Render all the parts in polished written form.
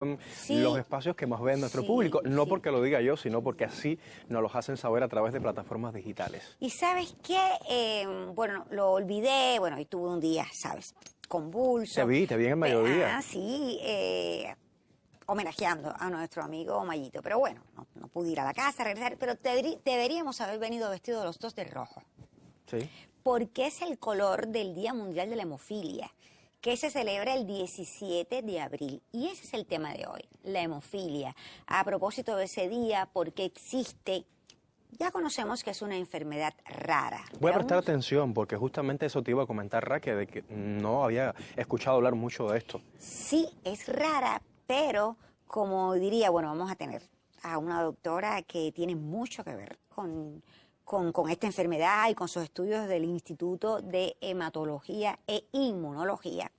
los espacios que más ven nuestro público, no porque lo diga yo, sino porque así nos los hacen saber a través de plataformas digitales. Y ¿sabes qué? Bueno, lo olvidé, bueno, y tuve un día, ¿sabes?, convulso. Te vi en el mediodía. Ah, sí, homenajeando a nuestro amigo Mayito. Pero bueno, no pude ir a la casa, regresar, pero deberíamos haber venido vestidos los dos de rojo. Sí. Porque es el color del Día Mundial de la Hemofilia, que se celebra el 17 de abril. Y ese es el tema de hoy, la hemofilia. A propósito de ese día, ¿por qué existe? Ya conocemos que es una enfermedad rara. Voy a prestar atención porque justamente eso te iba a comentar, Raquel, de que no había escuchado hablar mucho de esto. Sí, es rara, pero como diría, bueno, vamos a tener a una doctora que tiene mucho que ver con esta enfermedad y con sus estudios del Instituto de Hematología e Inmunología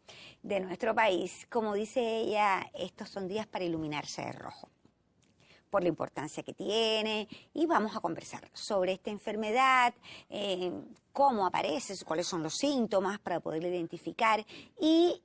de nuestro país. Como dice ella, estos son días para iluminarse de rojo, por la importancia que tiene, y vamos a conversar sobre esta enfermedad, cómo aparece, cuáles son los síntomas para poderla identificar, y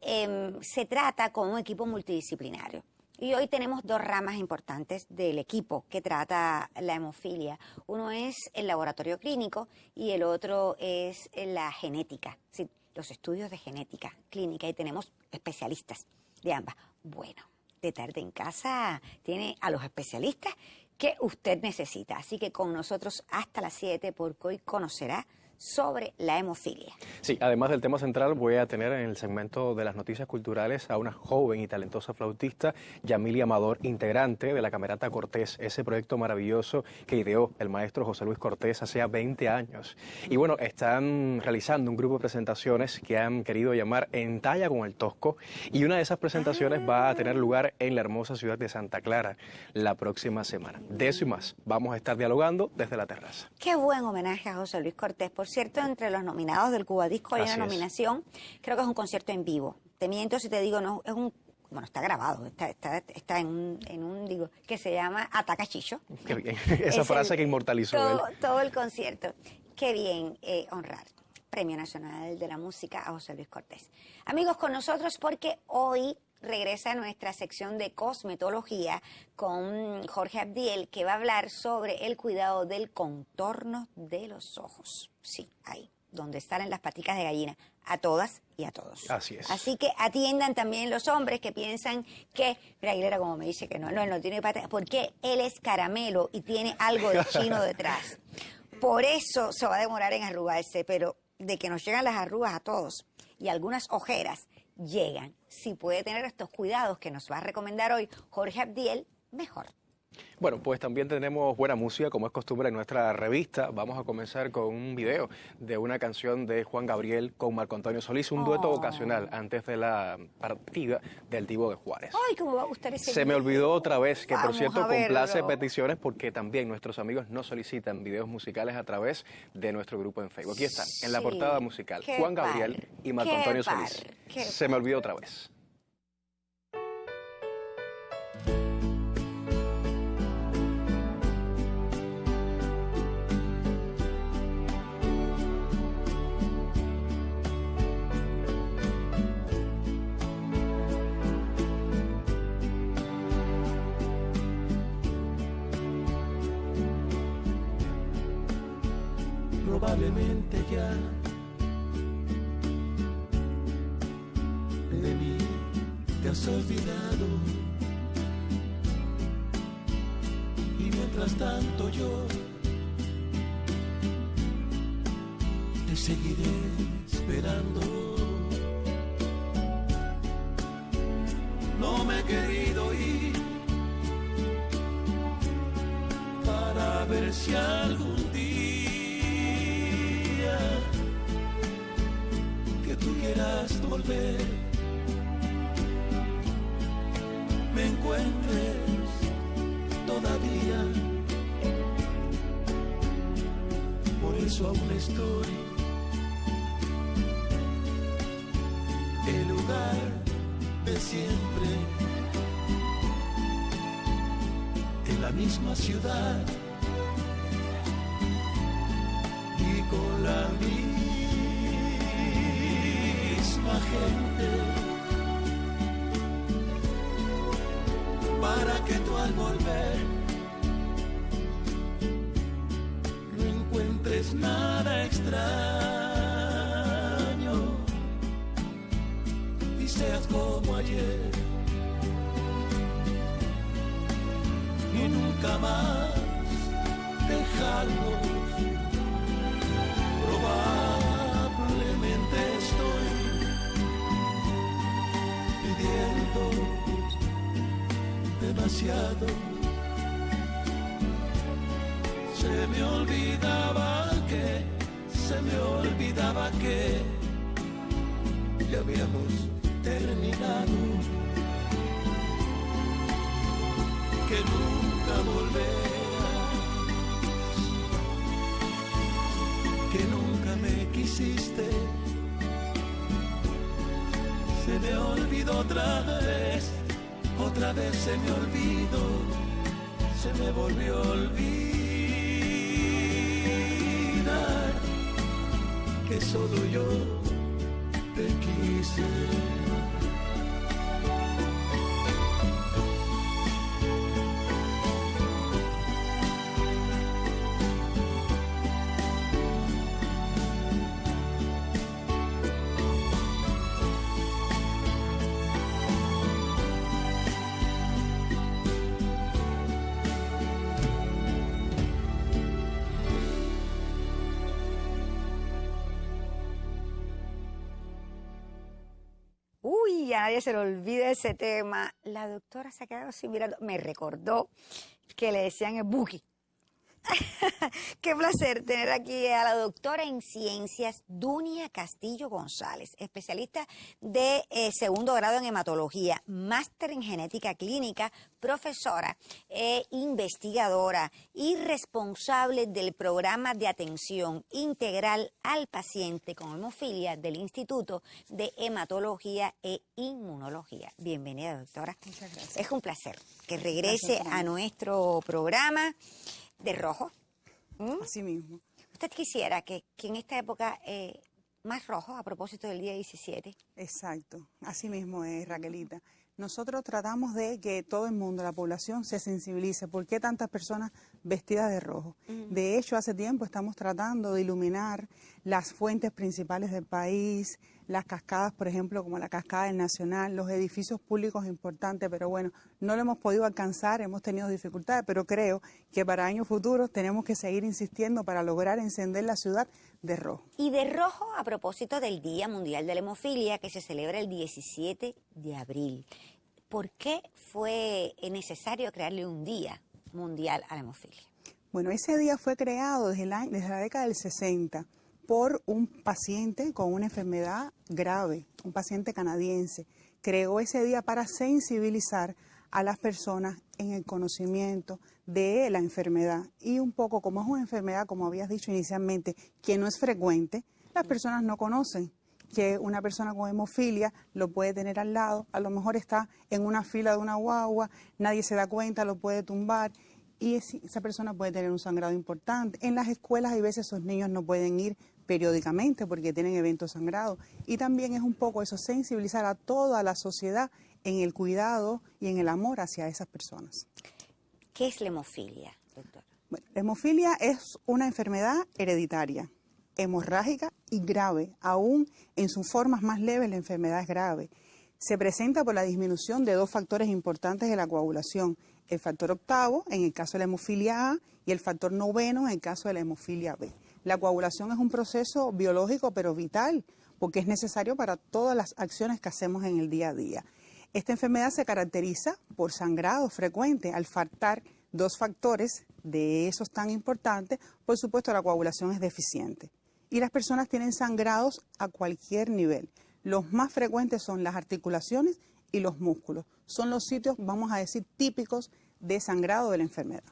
se trata con un equipo multidisciplinario. Y hoy tenemos dos ramas importantes del equipo que trata la hemofilia. Uno es el laboratorio clínico y el otro es la genética, ¿sí?, los estudios de genética clínica, y tenemos especialistas de ambas. Bueno, de tarde en casa tiene a los especialistas que usted necesita. Así que con nosotros hasta las 7, porque hoy conocerá sobre la hemofilia. Sí, además del tema central, voy a tener en el segmento de las noticias culturales a una joven y talentosa flautista, Yamilia Amador, integrante de la Camerata Cortés, ese proyecto maravilloso que ideó el maestro José Luis Cortés hace 20 años. Y bueno, están realizando un grupo de presentaciones que han querido llamar En Talla con el Tosco, y una de esas presentaciones va a tener lugar en la hermosa ciudad de Santa Clara la próxima semana. De eso y más vamos a estar dialogando desde la terraza. Qué buen homenaje a José Luis Cortés. Por cierto, entre los nominados del Cuba Disco hay una nominación, creo que es un concierto en vivo. Te miento si te digo, no, es un, bueno, está grabado, está en un digo, que se llama Atacachillo. Qué bien, esa frase que inmortalizó todo el concierto. Qué bien honrar Premio Nacional de la Música a José Luis Cortés. Amigos, con nosotros porque hoy regresa a nuestra sección de cosmetología con Jorge Abdiel, que va a hablar sobre el cuidado del contorno de los ojos. Sí, ahí, donde salen las paticas de gallina, a todas y a todos. Así es. Así que atiendan también los hombres que piensan que, mira, Aguilera como me dice que no, él no tiene patas, porque él es caramelo y tiene algo de chino detrás. Por eso se va a demorar en arrugarse, pero de que nos llegan las arrugas a todos y algunas ojeras llegan. Si puede tener estos cuidados que nos va a recomendar hoy Jorge Abdiel, mejor. Bueno, pues también tenemos buena música, como es costumbre en nuestra revista. Vamos a comenzar con un video de una canción de Juan Gabriel con Marco Antonio Solís, un dueto ocasional antes de la partida del Divo de Juárez. ¡Ay, cómo va a gustar ese Se me olvidó otra vez, que Vamos por cierto a verlo. complace peticiones, porque también nuestros amigos nos solicitan videos musicales a través de nuestro grupo en Facebook. Aquí están, en la portada musical, Juan Gabriel y Marco Antonio Solís. Se me olvidó otra vez. Probablemente ya de mí te has olvidado, y mientras tanto yo te seguiré esperando. No me he querido ir para ver si algún día que tú quieras volver me encuentres todavía. Por eso aún estoy el lugar de siempre, en la misma ciudad y con la misma gente. que tú al volver no encuentres nada extraño y seas como ayer y nunca más dejarnos. Probablemente estoy pidiendo demasiado. Se me olvidaba que ya habíamos terminado, que nunca volverás, que nunca me quisiste. Se me olvidó otra vez se me olvidó, se me volvió a olvidar que solo yo te quise. Uy, a nadie se le olvida ese tema. La doctora se ha quedado así mirando. Me recordó que le decían el Buki. Qué placer tener aquí a la doctora en ciencias, Dunia Castillo González, especialista de segundo grado en hematología, máster en genética clínica, profesora e investigadora y responsable del programa de atención integral al paciente con hemofilia del Instituto de Hematología e Inmunología. Bienvenida, doctora. Muchas gracias. Es un placer que regrese a nuestro programa. De rojo. Así mismo. ¿Usted quisiera que en esta época más rojo, a propósito del día 17? Exacto, así mismo es, Raquelita. Nosotros tratamos de que todo el mundo, la población, se sensibilice. ¿Por qué tantas personas vestidas de rojo? De hecho, hace tiempo estamos tratando de iluminar las fuentes principales del país, las cascadas, por ejemplo, como la cascada del Nacional, los edificios públicos importantes, pero bueno, no lo hemos podido alcanzar, hemos tenido dificultades, pero creo que para años futuros tenemos que seguir insistiendo para lograr encender la ciudad de rojo. Y de rojo a propósito del Día Mundial de la Hemofilia, que se celebra el 17 de abril. ¿Por qué fue necesario crearle un Día Mundial a la Hemofilia? Bueno, ese día fue creado desde la década del 60 por un paciente con una enfermedad grave, un paciente canadiense. Creó ese día para sensibilizar a las personas en el conocimiento de la enfermedad. Y un poco, como es una enfermedad, como habías dicho inicialmente, que no es frecuente, las personas no conocen que una persona con hemofilia lo puede tener al lado, a lo mejor está en una fila de una guagua, nadie se da cuenta, lo puede tumbar y esa persona puede tener un sangrado importante. En las escuelas hay veces esos niños no pueden ir periódicamente porque tienen eventos sangrados y también es un poco eso, sensibilizar a toda la sociedad en el cuidado y en el amor hacia esas personas. ¿Qué es la hemofilia, doctora? Bueno, la hemofilia es una enfermedad hereditaria, hemorrágica y grave. Aún en sus formas más leves la enfermedad es grave. Se presenta por la disminución de dos factores importantes de la coagulación, el factor octavo en el caso de la hemofilia A y el factor noveno en el caso de la hemofilia B. La coagulación es un proceso biológico pero vital porque es necesario para todas las acciones que hacemos en el día a día. Esta enfermedad se caracteriza por sangrado frecuente. Al faltar dos factores de esos tan importantes, por supuesto la coagulación es deficiente. Y las personas tienen sangrados a cualquier nivel. Los más frecuentes son las articulaciones y los músculos. Son los sitios, vamos a decir, típicos de sangrado de la enfermedad.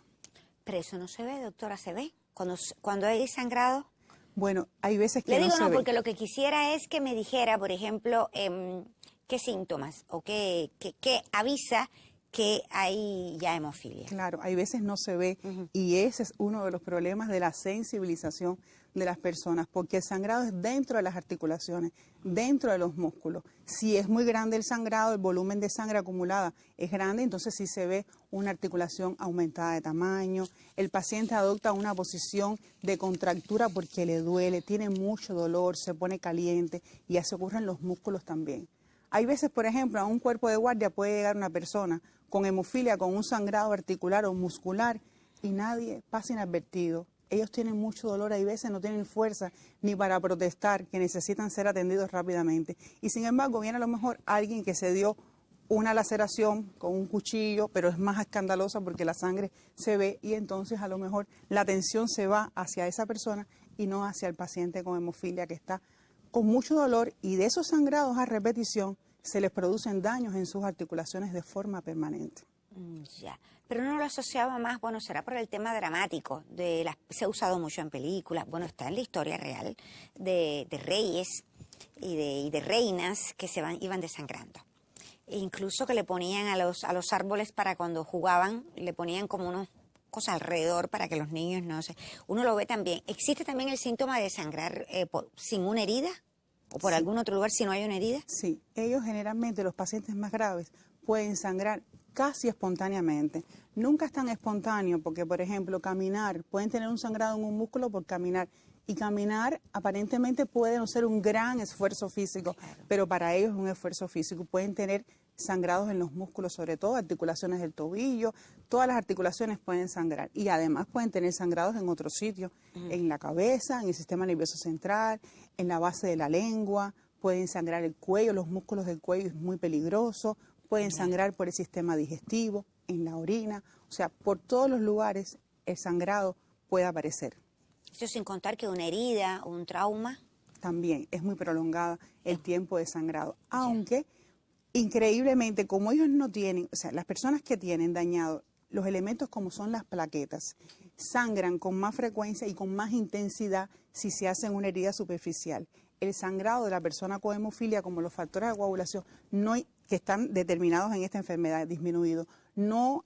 Pero eso no se ve, doctora, ¿se ve? Cuando hay sangrado. Bueno, hay veces que Le no digo se no, ve. porque lo que quisiera es que me dijera, por ejemplo, qué síntomas o qué avisa que hay ya hemofilia. Claro, hay veces no se ve y ese es uno de los problemas de la sensibilización de las personas, porque el sangrado es dentro de las articulaciones, dentro de los músculos. Si es muy grande el sangrado, el volumen de sangre acumulada es grande, entonces sí se ve una articulación aumentada de tamaño, el paciente adopta una posición de contractura porque le duele, tiene mucho dolor, se pone caliente y ya se ocurren los músculos también. Hay veces, por ejemplo, a un cuerpo de guardia puede llegar una persona con hemofilia, con un sangrado articular o muscular y nadie pasa inadvertido. Ellos tienen mucho dolor, hay veces no tienen fuerza ni para protestar, que necesitan ser atendidos rápidamente. Y sin embargo viene a lo mejor alguien que se dio una laceración con un cuchillo, pero es más escandalosa porque la sangre se ve y entonces a lo mejor la atención se va hacia esa persona y no hacia el paciente con hemofilia que está con mucho dolor y de esos sangrados a repetición se les producen daños en sus articulaciones de forma permanente. Ya, pero no lo asociaba más, bueno, será por el tema dramático, se ha usado mucho en películas, bueno, está en la historia real de reyes y de reinas que iban desangrando. E incluso que le ponían a los árboles para cuando jugaban, le ponían como unas cosas alrededor para que los niños no se... Uno lo ve también. ¿Existe también el síntoma de sangrar sin una herida? ¿O por algún otro lugar si no hay una herida? Sí, ellos generalmente, los pacientes más graves, pueden sangrar casi espontáneamente. Nunca es tan espontáneo porque, por ejemplo, caminar, pueden tener un sangrado en un músculo por caminar. Y caminar aparentemente puede no ser un gran esfuerzo físico, pero para ellos es un esfuerzo físico. Pueden tener sangrados en los músculos, sobre todo articulaciones del tobillo, todas las articulaciones pueden sangrar. Y además pueden tener sangrados en otros sitios, en la cabeza, en el sistema nervioso central, en la base de la lengua, pueden sangrar el cuello, los músculos del cuello es muy peligroso, pueden sangrar por el sistema digestivo, en la orina, o sea, por todos los lugares el sangrado puede aparecer. Eso sin contar que una herida o un trauma. También es muy prolongada el tiempo de sangrado, aunque increíblemente como ellos no tienen, o sea, las personas que tienen dañado los elementos como son las plaquetas, sangran con más frecuencia y con más intensidad si se hacen una herida superficial. El sangrado de la persona con hemofilia, como los factores de coagulación que están determinados en esta enfermedad disminuidos, no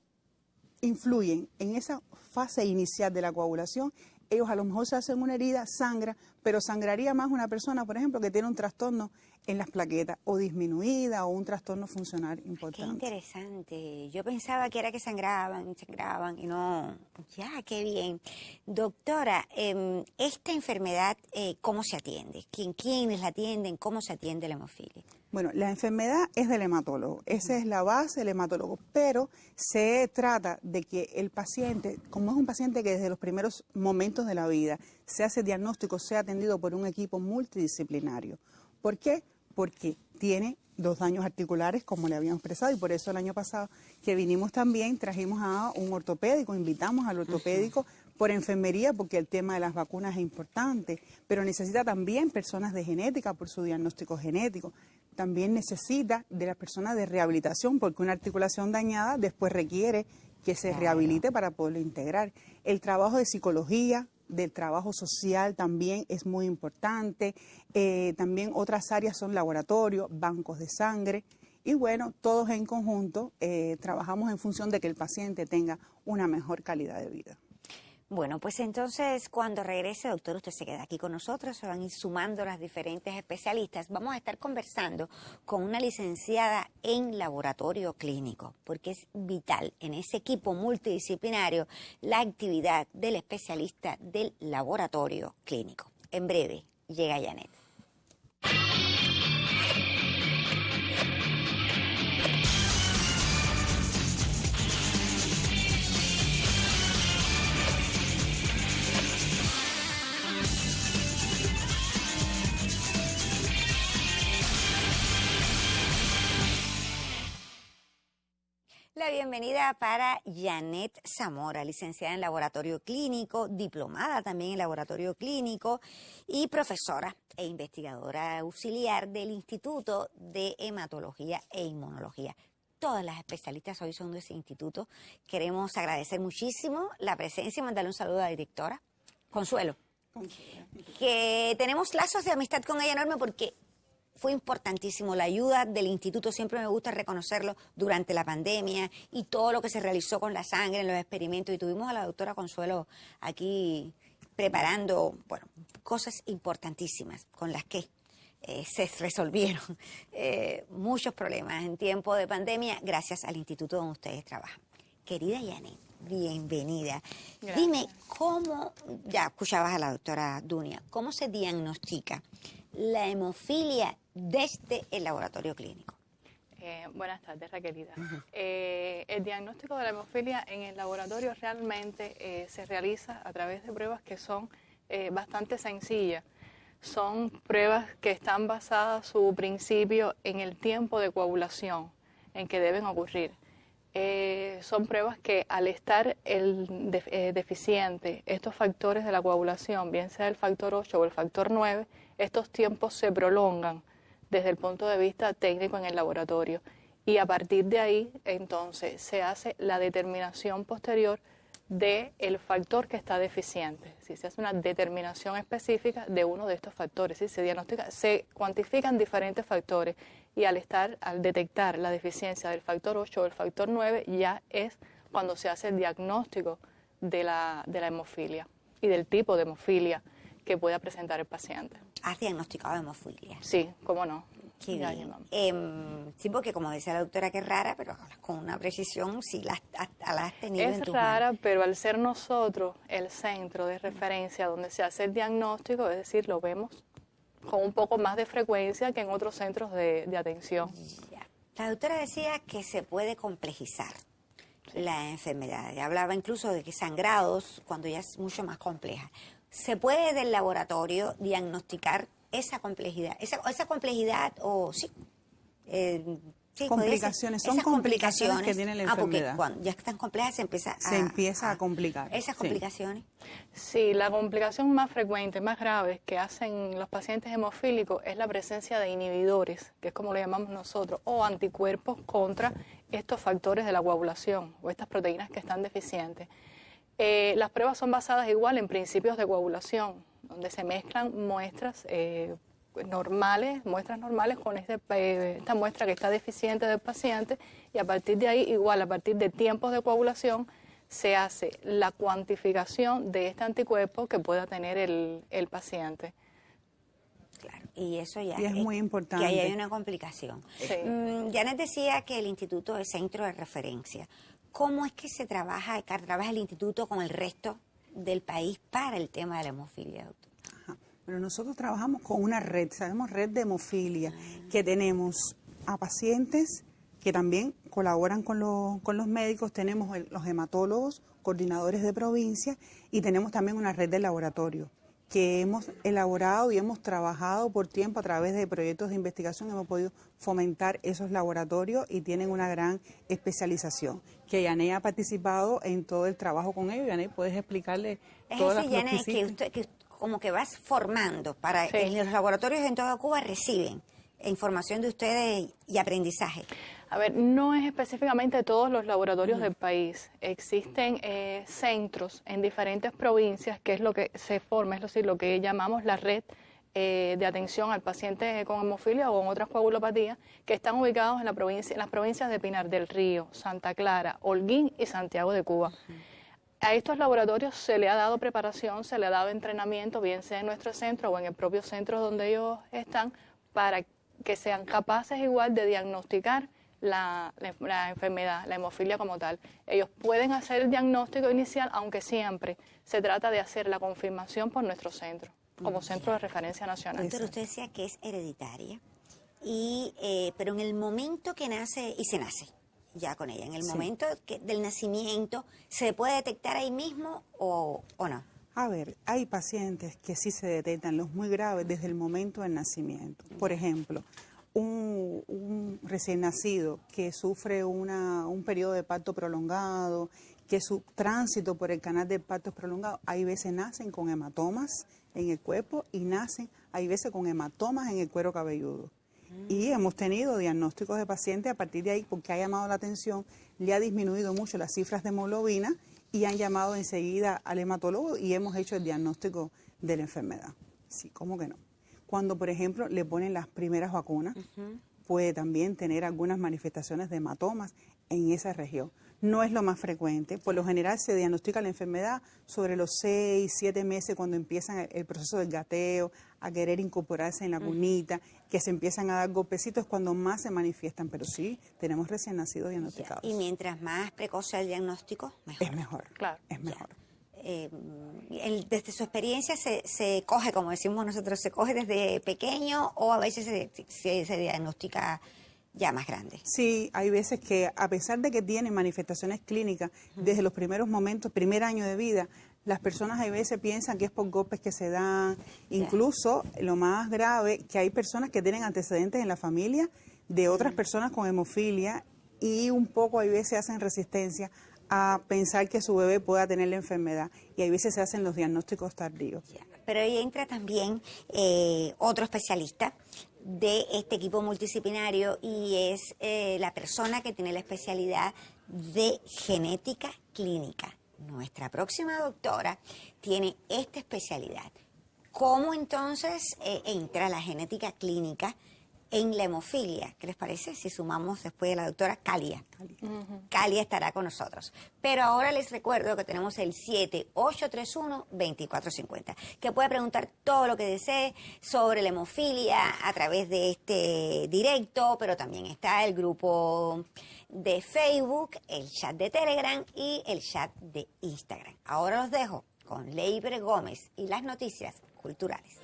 influyen en esa fase inicial de la coagulación. Ellos a lo mejor se hacen una herida, sangra, pero sangraría más una persona, por ejemplo, que tiene un trastorno en las plaquetas o disminuida o un trastorno funcional importante. Qué interesante. Yo pensaba que era que sangraban y no. Ya, qué bien. Doctora, esta enfermedad, ¿cómo se atiende? ¿Quiénes la atienden? ¿Cómo se atiende la hemofilia? Bueno, la enfermedad es del hematólogo, esa es la base del hematólogo, pero se trata de que el paciente, como es un paciente que desde los primeros momentos de la vida se hace diagnóstico, sea atendido por un equipo multidisciplinario. ¿Por qué? Porque tiene 2 daños articulares, como le habíamos expresado, y por eso el año pasado que vinimos también trajimos a un ortopédico, invitamos al ortopédico por enfermería, porque el tema de las vacunas es importante, pero necesita también personas de genética por su diagnóstico genético. También necesita de las personas de rehabilitación, porque una articulación dañada después requiere que se rehabilite para poderlo integrar. El trabajo de psicología, del trabajo social también es muy importante. También otras áreas son laboratorios, bancos de sangre. Y bueno, todos en conjunto trabajamos en función de que el paciente tenga una mejor calidad de vida. Bueno, pues entonces cuando regrese, doctor, usted se queda aquí con nosotros, se van a ir sumando las diferentes especialistas. Vamos a estar conversando con una licenciada en laboratorio clínico, porque es vital en ese equipo multidisciplinario la actividad del especialista del laboratorio clínico. En breve llega Janet. La bienvenida para Janet Zamora, licenciada en laboratorio clínico, diplomada también en laboratorio clínico y profesora e investigadora auxiliar del Instituto de Hematología e Inmunología. Todas las especialistas hoy son de ese instituto. Queremos agradecer muchísimo la presencia y mandarle un saludo a la directora, Consuelo, que tenemos lazos de amistad con ella enorme porque fue importantísimo. La ayuda del instituto, siempre me gusta reconocerlo, durante la pandemia y todo lo que se realizó con la sangre en los experimentos. Y tuvimos a la doctora Consuelo aquí preparando, bueno, cosas importantísimas con las que se resolvieron muchos problemas en tiempo de pandemia gracias al instituto donde ustedes trabajan. Querida Janet, bienvenida. Gracias. Dime, ¿cómo, ya escuchabas a la doctora Dunia, cómo se diagnostica la hemofilia desde el laboratorio clínico? Buenas tardes, Raquelita. El diagnóstico de la hemofilia en el laboratorio realmente se realiza a través de pruebas que son bastante sencillas. Son pruebas que están basadas su principio en el tiempo de coagulación en que deben ocurrir. Son pruebas que al estar deficiente estos factores de la coagulación, bien sea el factor 8 o el factor 9, estos tiempos se prolongan desde el punto de vista técnico en el laboratorio. Y a partir de ahí, entonces, se hace la determinación posterior del factor que está deficiente. Si se hace una determinación específica de uno de estos factores, ¿sí? Se cuantifican diferentes factores y al detectar la deficiencia del factor 8 o el factor 9 ya es cuando se hace el diagnóstico de la hemofilia y del tipo de hemofilia que pueda presentar el paciente. ¿Has diagnosticado hemofilia? Sí, cómo no. Qué Ya bien. llevamos. Sí, porque como decía la doctora que es rara, pero con una precisión sí la has tenido en Es tus rara, manos. pero al ser nosotros el centro de referencia donde se hace el diagnóstico, es decir, lo vemos con un poco más de frecuencia que en otros centros de atención. Ya. La doctora decía que se puede complejizar la enfermedad. Hablaba incluso de que sangrados, cuando ya es mucho más compleja. ¿Se puede del laboratorio diagnosticar esa complejidad? Esa complejidad o sí. Sí, Complicaciones, son esas complicaciones que tiene la enfermedad. Porque cuando ya están complejas se empieza a complicar. Esas sí. complicaciones. Sí, la complicación más frecuente, más grave que hacen los pacientes hemofílicos es la presencia de inhibidores, que es como lo llamamos nosotros, o anticuerpos contra estos factores de la coagulación o estas proteínas que están deficientes. Las pruebas son basadas igual en principios de coagulación, donde se mezclan muestras muestras normales con esta muestra que está deficiente del paciente y a partir de ahí, igual a partir de tiempos de coagulación, se hace la cuantificación de este anticuerpo que pueda tener el paciente. Claro, y eso ya Y es muy importante. Que ahí hay una complicación. Sí. Janet decía que el instituto es centro de referencia. ¿Cómo es que trabaja el instituto con el resto del país para el tema de la hemofilia, doctor? Pero nosotros trabajamos con una red, sabemos red de hemofilia, que tenemos a pacientes que también colaboran con los médicos, tenemos los hematólogos, coordinadores de provincia y tenemos también una red de laboratorio que hemos elaborado y hemos trabajado por tiempo a través de proyectos de investigación, hemos podido fomentar esos laboratorios y tienen una gran especialización, que Yané ha participado en todo el trabajo con ellos. Yané, ¿puedes explicarle todas las cosas Janet, que usted como que vas formando para Sí. en los laboratorios en toda Cuba reciben información de ustedes y aprendizaje? A ver, no es específicamente todos los laboratorios del país. Existen centros en diferentes provincias, que es lo que se forma, es decir, lo que llamamos la red de atención al paciente con hemofilia o con otras coagulopatías, que están ubicados en las provincias de Pinar del Río, Santa Clara, Holguín y Santiago de Cuba. A estos laboratorios se le ha dado preparación, se le ha dado entrenamiento, bien sea en nuestro centro o en el propio centro donde ellos están, para que sean capaces igual de diagnosticar la enfermedad, la hemofilia como tal. Ellos pueden hacer el diagnóstico inicial, aunque siempre se trata de hacer la confirmación por nuestro centro, como centro de referencia nacional. Doctor, usted decía que es hereditaria, pero en el momento que nace, y se nace ya con ella, en el momento del nacimiento, ¿se puede detectar ahí mismo o no? A ver, hay pacientes que sí se detectan los muy graves desde el momento del nacimiento. Por ejemplo, un recién nacido que sufre un periodo de parto prolongado, que su tránsito por el canal del parto es prolongado, hay veces nacen con hematomas en el cuerpo y hay veces con hematomas en el cuero cabelludo. Y hemos tenido diagnósticos de pacientes a partir de ahí, porque ha llamado la atención, le ha disminuido mucho las cifras de hemoglobina y han llamado enseguida al hematólogo y hemos hecho el diagnóstico de la enfermedad. Sí, ¿cómo que no? Cuando, por ejemplo, le ponen las primeras vacunas, puede también tener algunas manifestaciones de hematomas en esa región. No es lo más frecuente. Por lo general se diagnostica la enfermedad sobre los 6, 7 meses cuando empiezan el proceso del gateo, a querer incorporarse en la cunita, que se empiezan a dar golpecitos, es cuando más se manifiestan. Pero sí, tenemos recién nacidos diagnosticados. Y mientras más precoz sea el diagnóstico, mejor. Es mejor, Claro. es mejor. Desde su experiencia se coge, como decimos nosotros, se coge desde pequeño o a veces se diagnostica ya más grande. Sí, hay veces que a pesar de que tienen manifestaciones clínicas desde los primeros momentos, primer año de vida, las personas a veces piensan que es por golpes que se dan, incluso lo más grave, que hay personas que tienen antecedentes en la familia de otras personas con hemofilia y un poco a veces hacen resistencia a pensar que su bebé pueda tener la enfermedad y a veces se hacen los diagnósticos tardíos. Pero ahí entra también otro especialista de este equipo multidisciplinario y es la persona que tiene la especialidad de genética clínica. Nuestra próxima doctora tiene esta especialidad. ¿Cómo entonces entra la genética clínica en la hemofilia? ¿Qué les parece si sumamos después de la doctora Calia? Calia estará con nosotros. Pero ahora les recuerdo que tenemos el 7831-2450, que puede preguntar todo lo que desee sobre la hemofilia a través de este directo, pero también está el grupo de Facebook, el chat de Telegram y el chat de Instagram. Ahora los dejo con Leiber Gómez y las noticias culturales.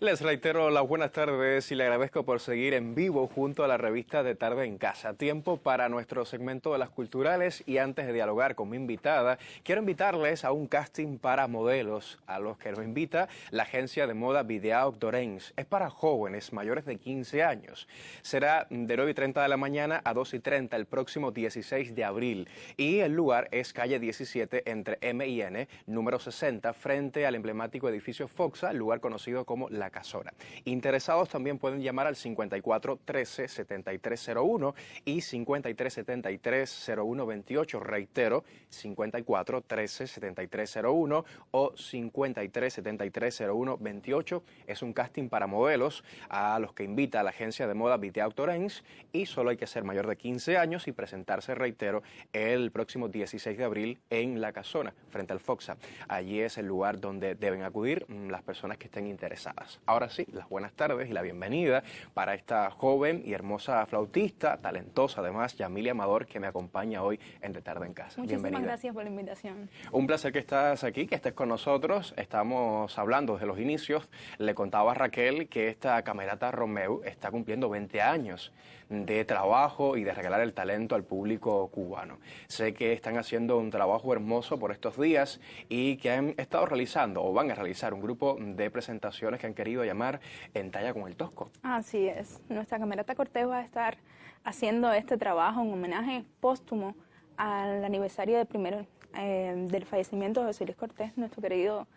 Les reitero las buenas tardes y le agradezco por seguir en vivo junto a la revista de Tarde en Casa. Tiempo para nuestro segmento de las culturales y antes de dialogar con mi invitada, quiero invitarles a un casting para modelos a los que nos invita la agencia de moda Vidal Dorens. Es para jóvenes mayores de 15 años. Será de 9:30 de la mañana a 2:30 el próximo 16 de abril y el lugar es calle 17 entre M y N, número 60, frente al emblemático edificio Foxa, lugar conocido como La Casona. Interesados también pueden llamar al 54 13 7301 y 53 73 0128. Reitero, 54 13 7301 o 53 73 0128. Es un casting para modelos a los que invita a la agencia de moda Vidal Dorens y solo hay que ser mayor de 15 años y presentarse, reitero, el próximo 16 de abril en La Casona, frente al Foxa. Allí es el lugar donde deben acudir las personas que estén interesadas. Ahora sí, las buenas tardes y la bienvenida para esta joven y hermosa flautista, talentosa además, Yamilia Amador, que me acompaña hoy en De Tarde en Casa. Muchísimas Bienvenida. gracias por la invitación. Un placer que estás aquí, que estés con nosotros. Estamos hablando desde los inicios. Le contaba a Raquel que esta Camerata Romeu está cumpliendo 20 años de trabajo y de regalar el talento al público cubano. Sé que están haciendo un trabajo hermoso por estos días y que han estado realizando o van a realizar un grupo de presentaciones que han querido llamar En Talla con el Tosco. Así es. Nuestra Camerata Cortés va a estar haciendo este trabajo en homenaje póstumo al aniversario del fallecimiento de José Luis Cortés, nuestro querido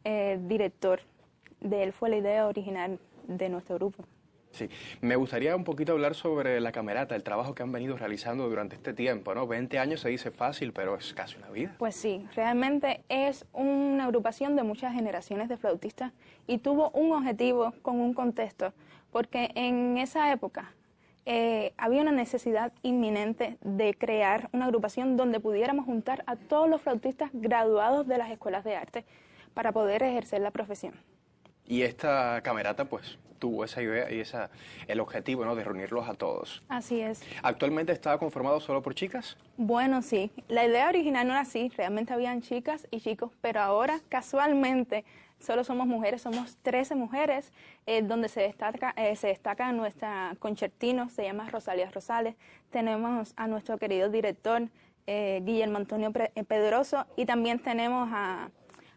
director. De él fue la idea original de nuestro grupo. Sí, me gustaría un poquito hablar sobre la Camerata, el trabajo que han venido realizando durante este tiempo, ¿no? 20 años se dice fácil, pero es casi una vida. Pues sí, realmente es una agrupación de muchas generaciones de flautistas y tuvo un objetivo con un contexto, porque en esa época había una necesidad inminente de crear una agrupación donde pudiéramos juntar a todos los flautistas graduados de las escuelas de arte para poder ejercer la profesión. Y esta Camerata, pues, tuvo esa idea y el objetivo, ¿no?, de reunirlos a todos. Así es. ¿Actualmente está conformado solo por chicas? Bueno, sí. La idea original no era así. Realmente habían chicas y chicos, pero ahora, casualmente, solo somos mujeres. Somos 13 mujeres, donde se destaca nuestra concertino, se llama Rosalía Rosales. Tenemos a nuestro querido director, Guillermo Antonio Pedroso, y también tenemos a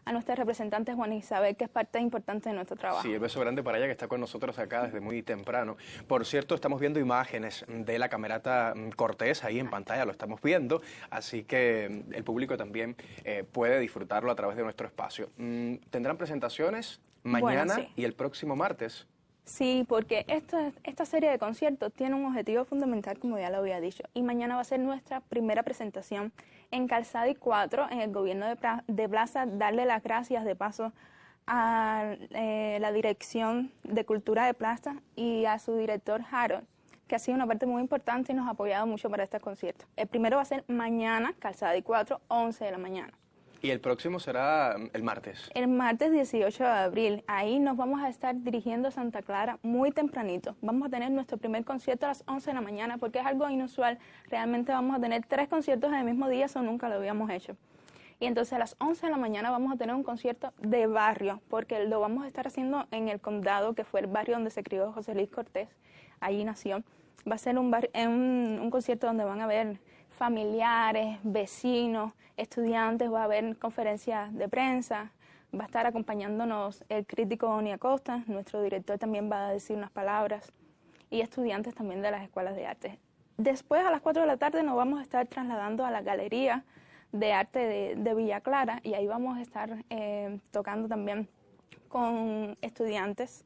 a nuestra representante Juana Isabel, que es parte importante de nuestro trabajo. Sí, el beso grande para ella, que está con nosotros acá desde muy temprano. Por cierto, estamos viendo imágenes de la Camerata Cortés ahí en pantalla, lo estamos viendo, así que el público también puede disfrutarlo a través de nuestro espacio. ¿Tendrán presentaciones mañana Bueno, sí. y el próximo martes? Sí, porque esta serie de conciertos tiene un objetivo fundamental, como ya lo había dicho, y mañana va a ser nuestra primera presentación en Calzada y 4, en el gobierno de Plaza, darle las gracias de paso a la Dirección de Cultura de Plaza y a su director Harold, que ha sido una parte muy importante y nos ha apoyado mucho para este concierto. El primero va a ser mañana, Calzada y 4, 11 de la mañana. Y el próximo será el martes. El martes 18 de abril, ahí nos vamos a estar dirigiendo a Santa Clara muy tempranito. Vamos a tener nuestro primer concierto a las 11 de la mañana, porque es algo inusual. Realmente vamos a tener 3 conciertos en el mismo día, eso nunca lo habíamos hecho. Y entonces a las 11 de la mañana vamos a tener un concierto de barrio, porque lo vamos a estar haciendo en el Condado, que fue el barrio donde se crió José Luis Cortés. Allí nació. Va a ser un concierto donde van a haber familiares, vecinos, estudiantes, va a haber conferencias de prensa, va a estar acompañándonos el crítico Oni Acosta, nuestro director también va a decir unas palabras, y estudiantes también de las escuelas de arte. Después, a las 4 de la tarde, nos vamos a estar trasladando a la Galería de Arte de Villa Clara, y ahí vamos a estar tocando también con estudiantes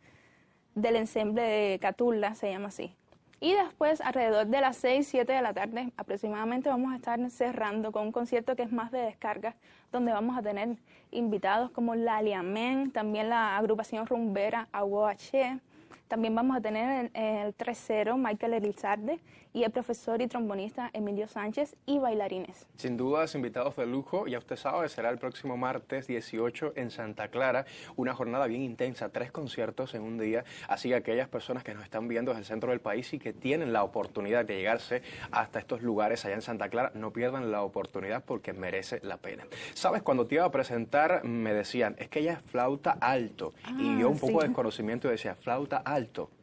del ensemble de Catulla, se llama así. Y después, alrededor de las 6, 7 de la tarde aproximadamente, vamos a estar cerrando con un concierto que es más de descarga, donde vamos a tener invitados como Lali Amén, también la agrupación rumbera Aguache, también vamos a tener el 3-0 Michael Elizarde y el profesor y trombonista Emilio Sánchez y bailarines. Sin dudas, invitados de lujo, ya usted sabe, será el próximo martes 18 en Santa Clara, una jornada bien intensa, 3 conciertos en un día, así que aquellas personas que nos están viendo desde el centro del país y que tienen la oportunidad de llegarse hasta estos lugares allá en Santa Clara, no pierdan la oportunidad porque merece la pena. Sabes, cuando te iba a presentar me decían, es que ella es flauta alto, y yo un poco de desconocimiento decía, flauta alto.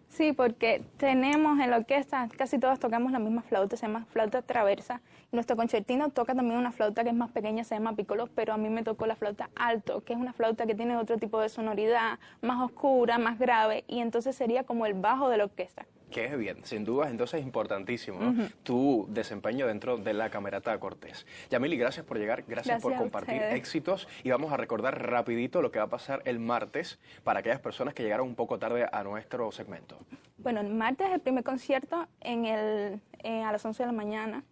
Sí, porque tenemos en la orquesta, casi todos tocamos la misma flauta, se llama flauta traversa. Nuestro concertino toca también una flauta que es más pequeña, se llama piccolo, pero a mí me tocó la flauta alto, que es una flauta que tiene otro tipo de sonoridad, más oscura, más grave, y entonces sería como el bajo de la orquesta. Qué bien, sin dudas, entonces es importantísimo, ¿no? Tu desempeño dentro de la Camerata Cortés. Yamili, gracias por llegar, gracias por compartir éxitos, y vamos a recordar rapidito lo que va a pasar el martes para aquellas personas que llegaron un poco tarde a nuestro segmento. Bueno, el martes es el primer concierto a las 11 de la mañana.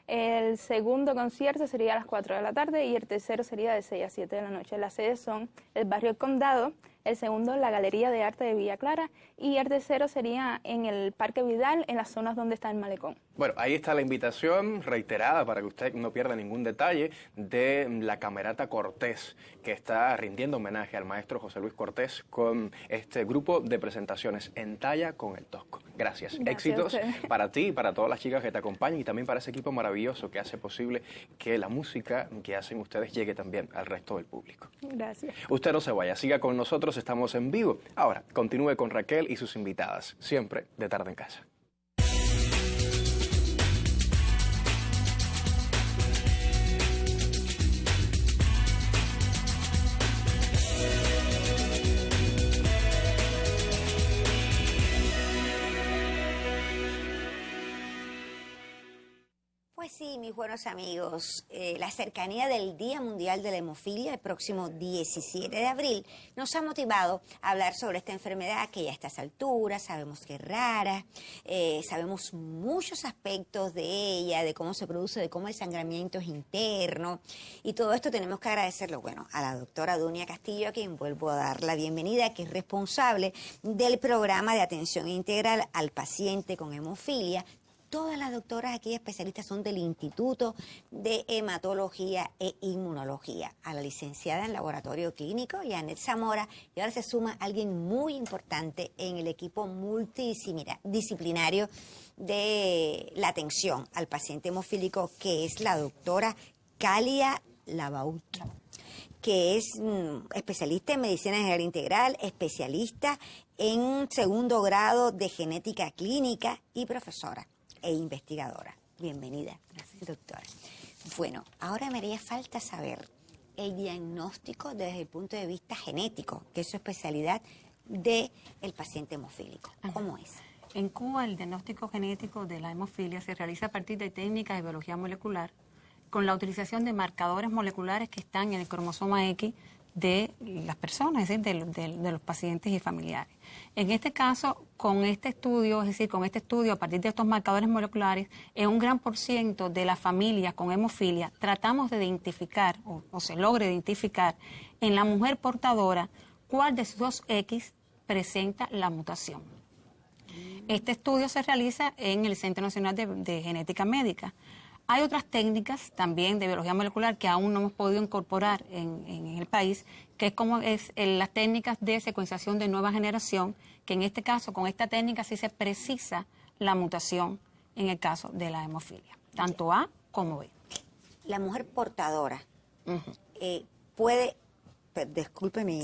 El segundo concierto sería a las 4 de la tarde y el tercero sería de 6 a 7 de la noche. Las sedes son el barrio El Condado, el segundo la Galería de Arte de Villa Clara y el tercero sería en el Parque Vidal, en las zonas donde está el malecón. Bueno, ahí está la invitación reiterada para que usted no pierda ningún detalle de la Camerata Cortés, que está rindiendo homenaje al maestro José Luis Cortés con este grupo de presentaciones en talla con el Tosco. Gracias. Éxitos para ti y para todas las chicas que te acompañan y también para ese equipo maravilloso que hace posible que la música que hacen ustedes llegue también al resto del público. Gracias. Usted no se vaya, siga con nosotros, estamos en vivo. Ahora, continúe con Raquel y sus invitadas, siempre de tarde en casa. Pues sí, mis buenos amigos, la cercanía del Día Mundial de la Hemofilia, el próximo 17 de abril, nos ha motivado a hablar sobre esta enfermedad que ya a estas alturas sabemos que es rara, sabemos muchos aspectos de ella, de cómo se produce, de cómo el sangramiento es interno, y todo esto tenemos que agradecerlo, bueno, a la doctora Dunia Castillo, a quien vuelvo a dar la bienvenida, que es responsable del programa de atención integral al paciente con hemofilia. Todas las doctoras aquí especialistas son del Instituto de Hematología e Inmunología. A la licenciada en Laboratorio Clínico, Janet Zamora, y ahora se suma alguien muy importante en el equipo multidisciplinario de la atención al paciente hemofílico, que es la doctora Kalia Labaut, que es especialista en medicina general integral, especialista en segundo grado de genética clínica y profesora e investigadora. Bienvenida, gracias, doctora. Bueno, ahora me haría falta saber el diagnóstico desde el punto de vista genético, que es su especialidad del paciente hemofílico? ¿Cómo es? En Cuba, el diagnóstico genético de la hemofilia se realiza a partir de técnicas de biología molecular con la utilización de marcadores moleculares que están en el cromosoma X de las personas, es decir, de los pacientes y familiares. En este caso, con este estudio, es decir, con este estudio a partir de estos marcadores moleculares, en un gran por ciento de las familias con hemofilia tratamos de identificar, o se logra identificar, en la mujer portadora cuál de sus dos X presenta la mutación. Este estudio se realiza en el Centro Nacional de Genética Médica. Hay otras técnicas también de biología molecular que aún no hemos podido incorporar en el país, que es como las técnicas de secuenciación de nueva generación, que en este caso, con esta técnica sí se precisa la mutación en el caso de la hemofilia, tanto A como B. La mujer portadora puede, disculpe mi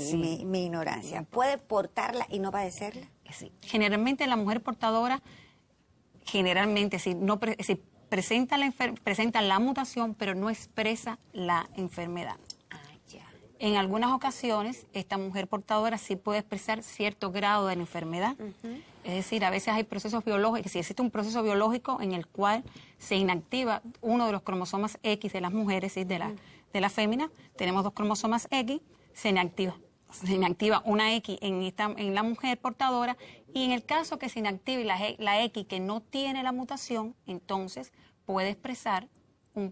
ignorancia, ¿puede portarla y no padecerla? Sí. Generalmente la mujer portadora, presenta la mutación, pero no expresa la enfermedad. En algunas ocasiones, esta mujer portadora sí puede expresar cierto grado de la enfermedad. Es decir, a veces hay procesos biológicos, si existe un proceso biológico en el cual se inactiva uno de los cromosomas X de las mujeres, ¿sí? de la fémina, tenemos dos cromosomas X, se inactiva una X en la mujer portadora, y en el caso que se inactive la X que no tiene la mutación, entonces puede expresar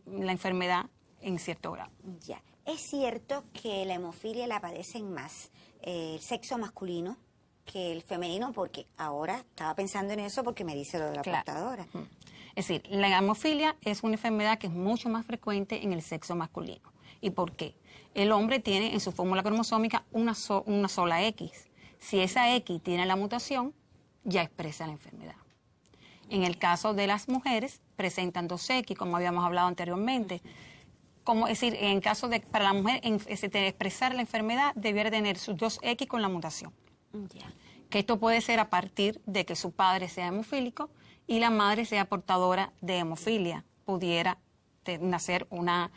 la enfermedad en cierto grado. Ya. ¿Es cierto que la hemofilia la padecen más el sexo masculino que el femenino? Porque ahora estaba pensando en eso porque me dice lo de la portadora. Es decir, la hemofilia es una enfermedad que es mucho más frecuente en el sexo masculino. ¿Y por qué? El hombre tiene en su fórmula cromosómica una sola X. Si esa X tiene la mutación, ya expresa la enfermedad. En el caso de las mujeres, presentan dos X, como habíamos hablado anteriormente. Es decir, en caso de para la mujer expresar la enfermedad, debiera tener sus dos X con la mutación. Que esto puede ser a partir de que su padre sea hemofílico y la madre sea portadora de hemofilia. Pudiera nacer una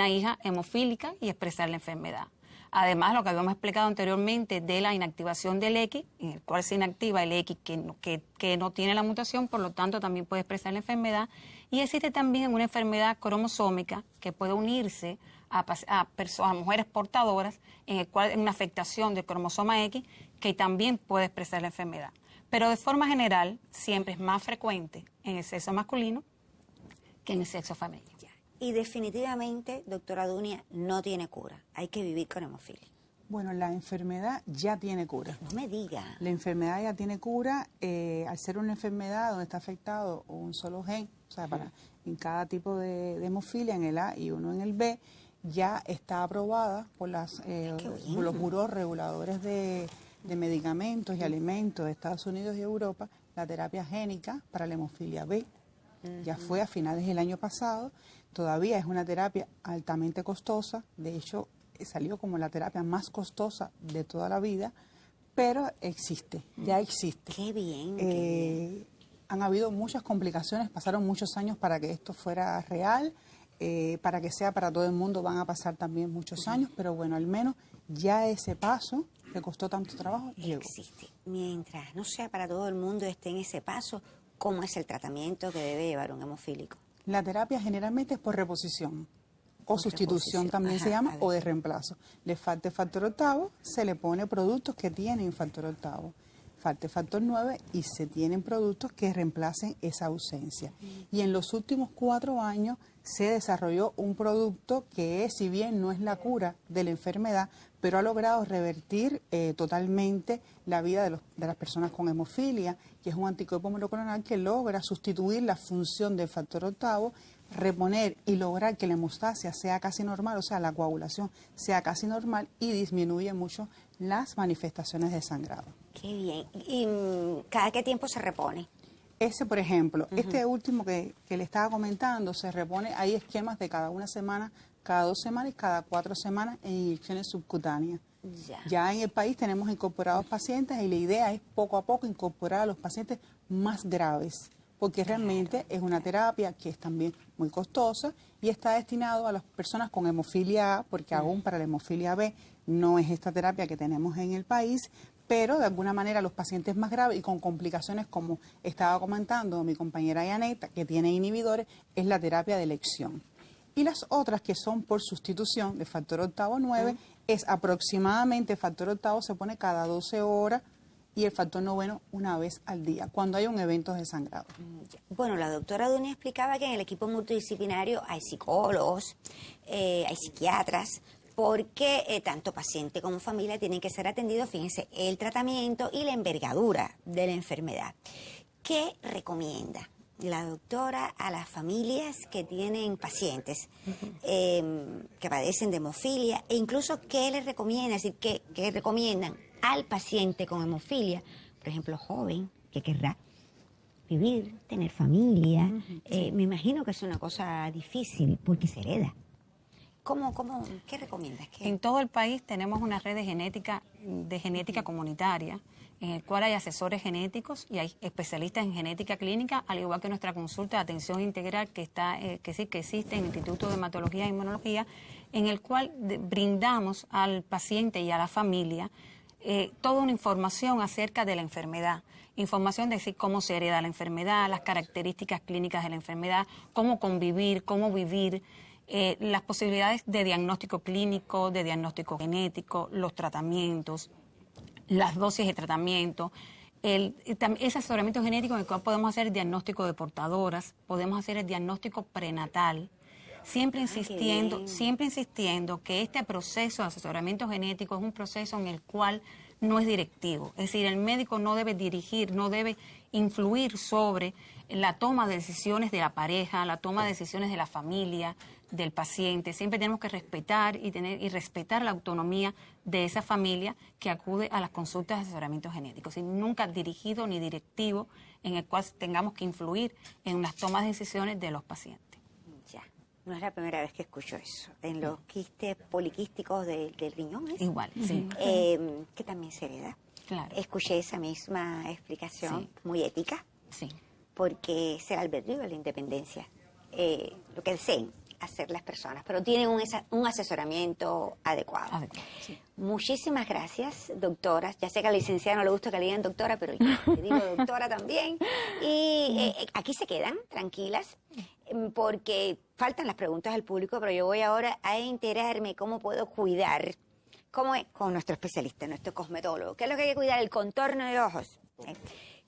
hija hemofílica y expresar la enfermedad. Además, lo que habíamos explicado anteriormente de la inactivación del X, en el cual se inactiva el X que no tiene la mutación, por lo tanto también puede expresar la enfermedad. Y existe también una enfermedad cromosómica que puede unirse a mujeres portadoras, en el cual hay una afectación del cromosoma X que también puede expresar la enfermedad. Pero de forma general, siempre es más frecuente en el sexo masculino que en el sexo femenino. Y definitivamente, doctora Dunia, no tiene cura. Hay que vivir con hemofilia. Bueno, la enfermedad ya tiene cura. No me diga. La enfermedad ya tiene cura. Al ser una enfermedad donde está afectado un solo gen, o sea, en cada tipo de hemofilia, en el A y uno en el B, ya está aprobada por los buros reguladores de medicamentos y alimentos de Estados Unidos y Europa, la terapia génica para la hemofilia B. Ya fue a finales del año pasado. Todavía es una terapia altamente costosa, de hecho salió como la terapia más costosa de toda la vida, pero existe, ya existe. Qué bien, Han habido muchas complicaciones, pasaron muchos años para que esto fuera real, para que sea para todo el mundo van a pasar también muchos años, pero bueno, al menos ya ese paso que costó tanto trabajo llegó. Existe. Mientras no sea para todo el mundo esté en ese paso, ¿cómo es el tratamiento que debe llevar un hemofílico? La terapia generalmente es por reposición o sustitución también se llama, o de reemplazo. Le falta el factor octavo, se le pone productos que tienen factor octavo. Falta el factor 9 y se tienen productos que reemplacen esa ausencia. Y en los últimos 4 años se desarrolló un producto que, si bien no es la cura de la enfermedad, pero ha logrado revertir totalmente la vida de las personas con hemofilia, que es un anticuerpo monoclonal que logra sustituir la función del factor octavo, reponer y lograr que la hemostasia sea casi normal, o sea, la coagulación sea casi normal y disminuye mucho las manifestaciones de sangrado. Qué bien. ¿Y cada qué tiempo se repone? Ese, por ejemplo, este último que le estaba comentando, se repone, hay esquemas de cada 1 semana, cada 2 semanas y cada 4 semanas en inyecciones subcutáneas. Ya en el país tenemos incorporados pacientes y la idea es poco a poco incorporar a los pacientes más graves, porque realmente es una terapia que es también muy costosa y está destinado a las personas con hemofilia A, porque aún para la hemofilia B no es esta terapia que tenemos en el país, pero de alguna manera los pacientes más graves y con complicaciones como estaba comentando mi compañera Yaneta, que tiene inhibidores, es la terapia de elección. Y las otras que son por sustitución de factor octavo 9, es aproximadamente, el factor octavo se pone cada 12 horas y el factor noveno una vez al día, cuando hay un evento de sangrado. Bueno, la doctora Dunia explicaba que en el equipo multidisciplinario hay psicólogos, hay psiquiatras, porque tanto paciente como familia tienen que ser atendidos, fíjense, el tratamiento y la envergadura de la enfermedad. ¿Qué recomienda la doctora a las familias que tienen pacientes que padecen de hemofilia e incluso qué les recomienda, es decir, qué recomiendan al paciente con hemofilia, por ejemplo, joven, que querrá vivir, tener familia? Me imagino que es una cosa difícil porque se hereda. ¿Qué recomiendas? En todo el país tenemos una red de genética comunitaria, en el cual hay asesores genéticos y hay especialistas en genética clínica, al igual que nuestra consulta de atención integral que existe en el Instituto de Hematología e Inmunología, en el cual brindamos al paciente y a la familia toda una información acerca de la enfermedad, información de decir cómo se hereda la enfermedad, las características clínicas de la enfermedad, cómo convivir, cómo vivir, las posibilidades de diagnóstico clínico, de diagnóstico genético, los tratamientos, las dosis de tratamiento, ese asesoramiento genético en el cual podemos hacer el diagnóstico de portadoras, podemos hacer el diagnóstico prenatal, siempre insistiendo que este proceso de asesoramiento genético es un proceso en el cual no es directivo, es decir, el médico no debe dirigir, no debe influir sobre la toma de decisiones de la pareja, la toma de decisiones de la familia, del paciente. Siempre tenemos que respetar y respetar la autonomía de esa familia que acude a las consultas de asesoramiento genético, sin nunca dirigido ni directivo en el cual tengamos que influir en las tomas de decisiones de los pacientes. Ya, no es la primera vez que escucho eso. En los quistes poliquísticos del riñón, ¿es? Igual, sí. Que también se hereda. Claro. Escuché esa misma explicación, muy ética, Sí. porque es el albedrío de la independencia, lo que deseen hacer las personas, pero tienen un asesoramiento adecuado. Sí. Muchísimas gracias, doctoras. Ya sé que a la licenciada no le gusta que le digan doctora, pero yo le digo doctora también. Y aquí se quedan tranquilas, porque faltan las preguntas del público, pero yo voy ahora a enterarme cómo puedo cuidar, cómo es con nuestro especialista, nuestro cosmetólogo. ¿Qué es lo que hay que cuidar? El contorno de ojos.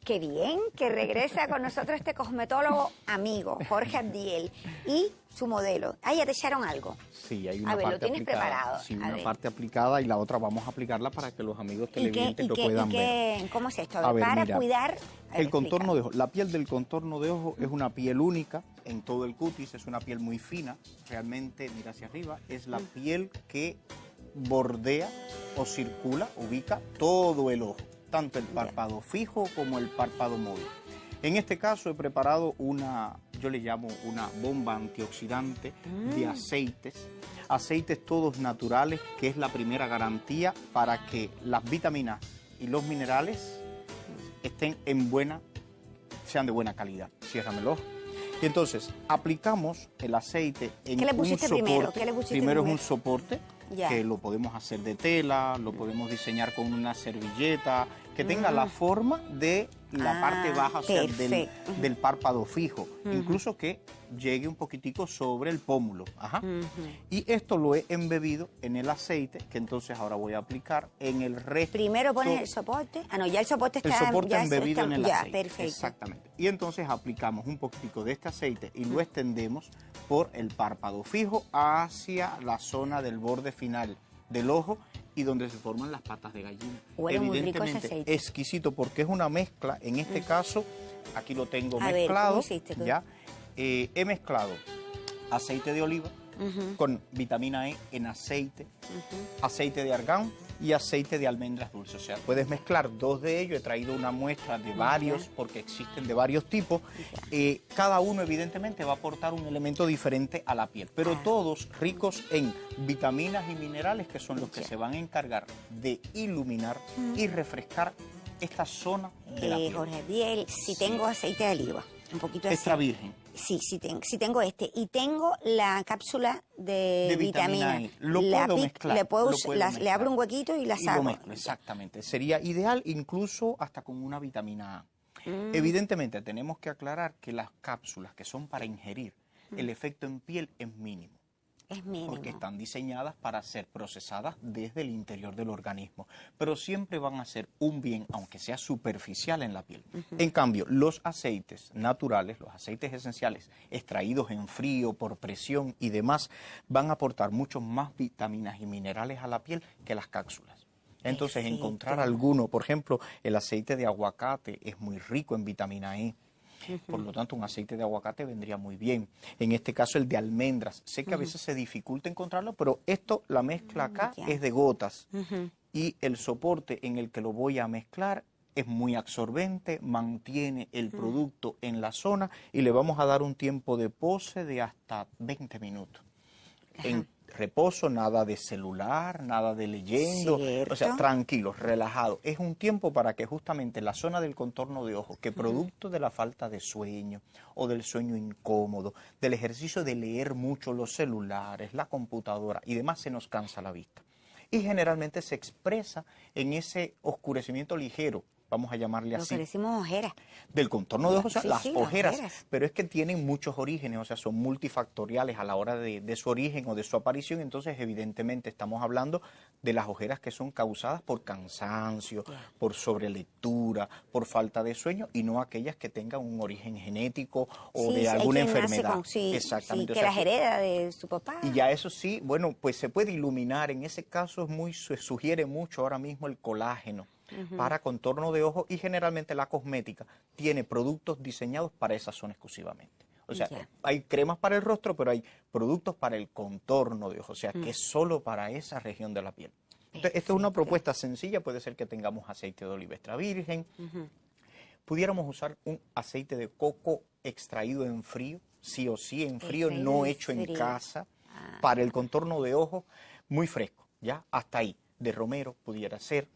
Qué bien que regresa con nosotros este cosmetólogo amigo, Jorge Abdiel, y su modelo. Ah, ya te echaron algo. Sí, hay una A ver, parte lo tienes aplicada. preparado. Sí, A una ver. parte aplicada y la otra vamos a aplicarla para que los amigos televidentes lo puedan ver. ¿Cómo es esto? A ver, Para mira, cuidar... a ver, El contorno de explica. ojo. La piel del contorno de ojo es una piel única en todo el cutis, es una piel muy fina. Realmente, mira hacia arriba, es la piel que bordea o circula, ubica todo el ojo, tanto el párpado fijo como el párpado móvil. En este caso he preparado yo le llamo una bomba antioxidante de aceites todos naturales, que es la primera garantía para que las vitaminas y los minerales sean de buena calidad. Ciérrame el ojo. Y entonces aplicamos el aceite en ¿Qué le un pusiste soporte. primero? ¿Qué le pusiste Primero es primero? un soporte Ya. que lo podemos hacer de tela, lo podemos diseñar con una servilleta, que tenga la forma de la parte baja, o sea, perfecto. del párpado fijo, incluso que llegue un poquitico sobre el pómulo. Ajá. Y esto lo he embebido en el aceite, que entonces ahora voy a aplicar en el resto. Primero pones el soporte. Ah, no, ya el soporte está... El soporte ya embebido en el ya, aceite. perfecto. Exactamente. Y entonces aplicamos un poquitico de este aceite y lo extendemos por el párpado fijo hacia la zona del borde final del ojo y donde se forman las patas de gallina. Huele muy rico ese Evidentemente aceite. exquisito porque es una mezcla. En este caso, aquí lo tengo A ver, mezclado. ¿cómo hiciste tú? Ya. He mezclado aceite de oliva con vitamina E en aceite, aceite de argán y aceite de almendras dulces. O sea, puedes mezclar dos de ellos. He traído una muestra de varios, porque existen de varios tipos. Cada uno, evidentemente, va a aportar un elemento diferente a la piel, pero todos ricos en vitaminas y minerales que son los que se van a encargar de iluminar y refrescar esta zona de la piel. Jorge Abdiel, si tengo aceite de oliva, Un poquito extra así. virgen. Sí, sí tengo este. Y tengo la cápsula de vitamina. E. Lo La puedo pic- mezclar. Le, puedo lo us- puedo las- le mezclar. abro un huequito y la Y saco. lo mezclo, exactamente. Sería ideal incluso hasta con una vitamina A. Mm. Evidentemente tenemos que aclarar que las cápsulas que son para ingerir, el efecto en piel es mínimo. Es mínimo. Porque están diseñadas para ser procesadas desde el interior del organismo, pero siempre van a hacer un bien, aunque sea superficial en la piel. En cambio, los aceites naturales, los aceites esenciales extraídos en frío, por presión y demás, van a aportar muchos más vitaminas y minerales a la piel que las cápsulas. Entonces, Perfecto. encontrar alguno, por ejemplo, el aceite de aguacate es muy rico en vitamina E. Por lo tanto, un aceite de aguacate vendría muy bien. En este caso, el de almendras. Sé que a veces se dificulta encontrarlo, pero esto, la mezcla acá ya. es de gotas. Y el soporte en el que lo voy a mezclar es muy absorbente, mantiene el producto en la zona y le vamos a dar un tiempo de pose de hasta 20 minutos. En reposo, nada de celular, nada de leyendo, o sea, Cierto. tranquilos, relajados. Es un tiempo para que justamente la zona del contorno de ojos, que producto de la falta de sueño o del sueño incómodo, del ejercicio de leer mucho los celulares, la computadora y demás, se nos cansa la vista. Y generalmente se expresa en ese oscurecimiento ligero, vamos a llamarle Lo así, que decimos ojeras. del contorno de ojos, o sea, Sí, las sí, las ojeras, ojeras. pero es que tienen muchos orígenes, o sea, son multifactoriales a la hora de su origen o de su aparición, entonces evidentemente estamos hablando de las ojeras que son causadas por cansancio, por sobrelectura, por falta de sueño, y no aquellas que tengan un origen genético o Sí, de hay alguna quien nace enfermedad. con- sí, Exactamente. sí, o que sea, las hereda de su papá. y ya eso sí, bueno, pues se puede iluminar. En ese caso se sugiere mucho ahora mismo el colágeno para contorno de ojo, y generalmente la cosmética tiene productos diseñados para esa zona exclusivamente. O sea, Ya. hay cremas para el rostro, pero hay productos para el contorno de ojo, o sea, que es solo para esa región de la piel. Entonces, esta es una propuesta sencilla, puede ser que tengamos aceite de oliva extra virgen. Pudiéramos usar un aceite de coco extraído en frío, sí o sí en frío, Extraído no en hecho en frío. casa, para el contorno de ojos, muy fresco, ¿ya? Hasta ahí. De romero pudiera ser.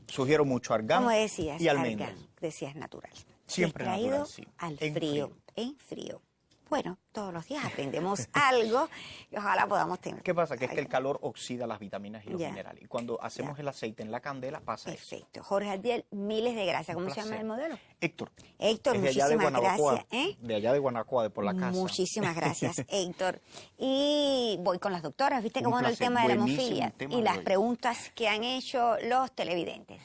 Sugiero mucho argán Como decías, y almendras. argán, decías natural. Siempre Extraído natural, sí. al En frío, frío. en frío. Bueno, todos los días aprendemos algo y ojalá podamos tener. ¿Qué pasa? Que es que el algo. calor oxida las vitaminas y los Ya. minerales. Y cuando hacemos el aceite en la candela pasa eso. Perfecto. Jorge Adiel, miles de gracias. ¿Cómo Un se llama placer. el modelo? Héctor. Héctor, es de allá de muchísimas Guanabacoa, gracias. ¿eh? de allá de Guanabacoa, de por la casa. Muchísimas gracias, Héctor. Y voy con las doctoras, viste Un cómo era el placer, tema de la buenísimo hemofilia el tema y de las hoy. preguntas que han hecho los televidentes.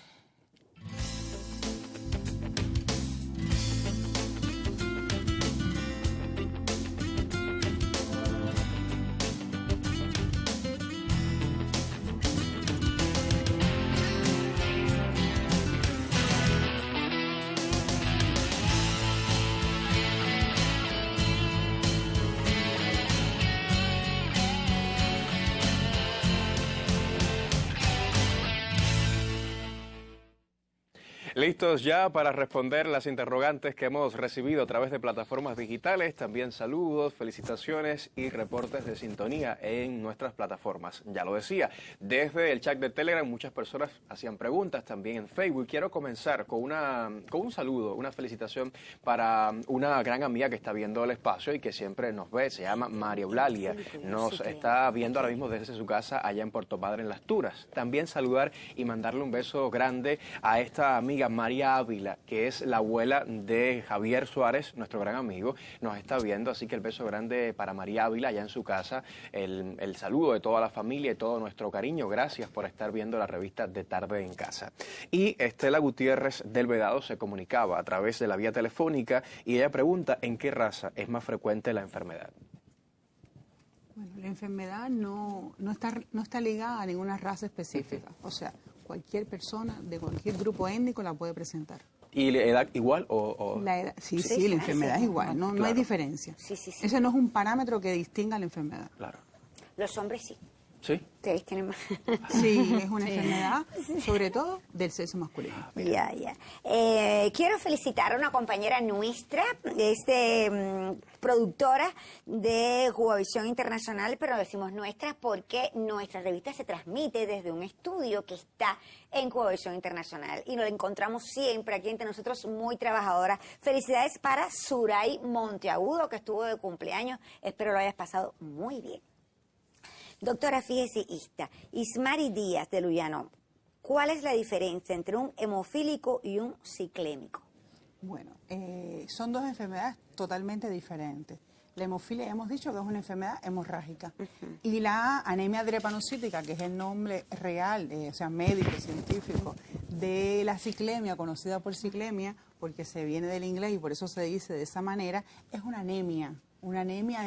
Listos ya para responder las interrogantes que hemos recibido a través de plataformas digitales, también saludos, felicitaciones y reportes de sintonía en nuestras plataformas. Ya lo decía, desde el chat de Telegram muchas personas hacían preguntas, también en Facebook. Quiero comenzar con un saludo, una felicitación para una gran amiga que está viendo el espacio y que siempre nos ve, se llama María Eulalia. Nos está viendo ahora mismo desde su casa allá en Puerto Padre, en Las Turas. También saludar y mandarle un beso grande a esta amiga María Ávila, que es la abuela de Javier Suárez, nuestro gran amigo, nos está viendo, así que el beso grande para María Ávila allá en su casa, el saludo de toda la familia y todo nuestro cariño, gracias por estar viendo la revista de Tarde en Casa. Y Estela Gutiérrez del Vedado se comunicaba a través de la vía telefónica y ella pregunta en qué raza es más frecuente la enfermedad. Bueno, la enfermedad no está ligada a ninguna raza específica. O sea, cualquier persona de cualquier grupo étnico la puede presentar. ¿Y la edad igual o...? La edad, sí, Sí, sí, sí, la enfermedad sí. es igual, no hay Claro. diferencia. Sí, sí, sí. Ese no es un parámetro que distinga la enfermedad. Claro. Los hombres sí. ¿Sí? Ustedes tienen más. Sí, es una enfermedad, sobre todo del sexo masculino. Ya. Quiero felicitar a una compañera nuestra, productora de Cubavisión Internacional, pero decimos nuestra porque nuestra revista se transmite desde un estudio que está en Cubavisión Internacional y nos encontramos siempre aquí entre nosotros, muy trabajadora. Felicidades para Suray Monteagudo, que estuvo de cumpleaños. Espero lo hayas pasado muy bien. Doctora, fíjese esta, Ismari Díaz de Luyano, ¿cuál es la diferencia entre un hemofílico y un ciclémico? Bueno, son dos enfermedades totalmente diferentes. La hemofilia hemos dicho que es una enfermedad hemorrágica. Y la anemia drepanocítica, que es el nombre real, o sea, médico, científico, de la ciclemia, conocida por ciclemia, porque se viene del inglés y por eso se dice de esa manera, es una anemia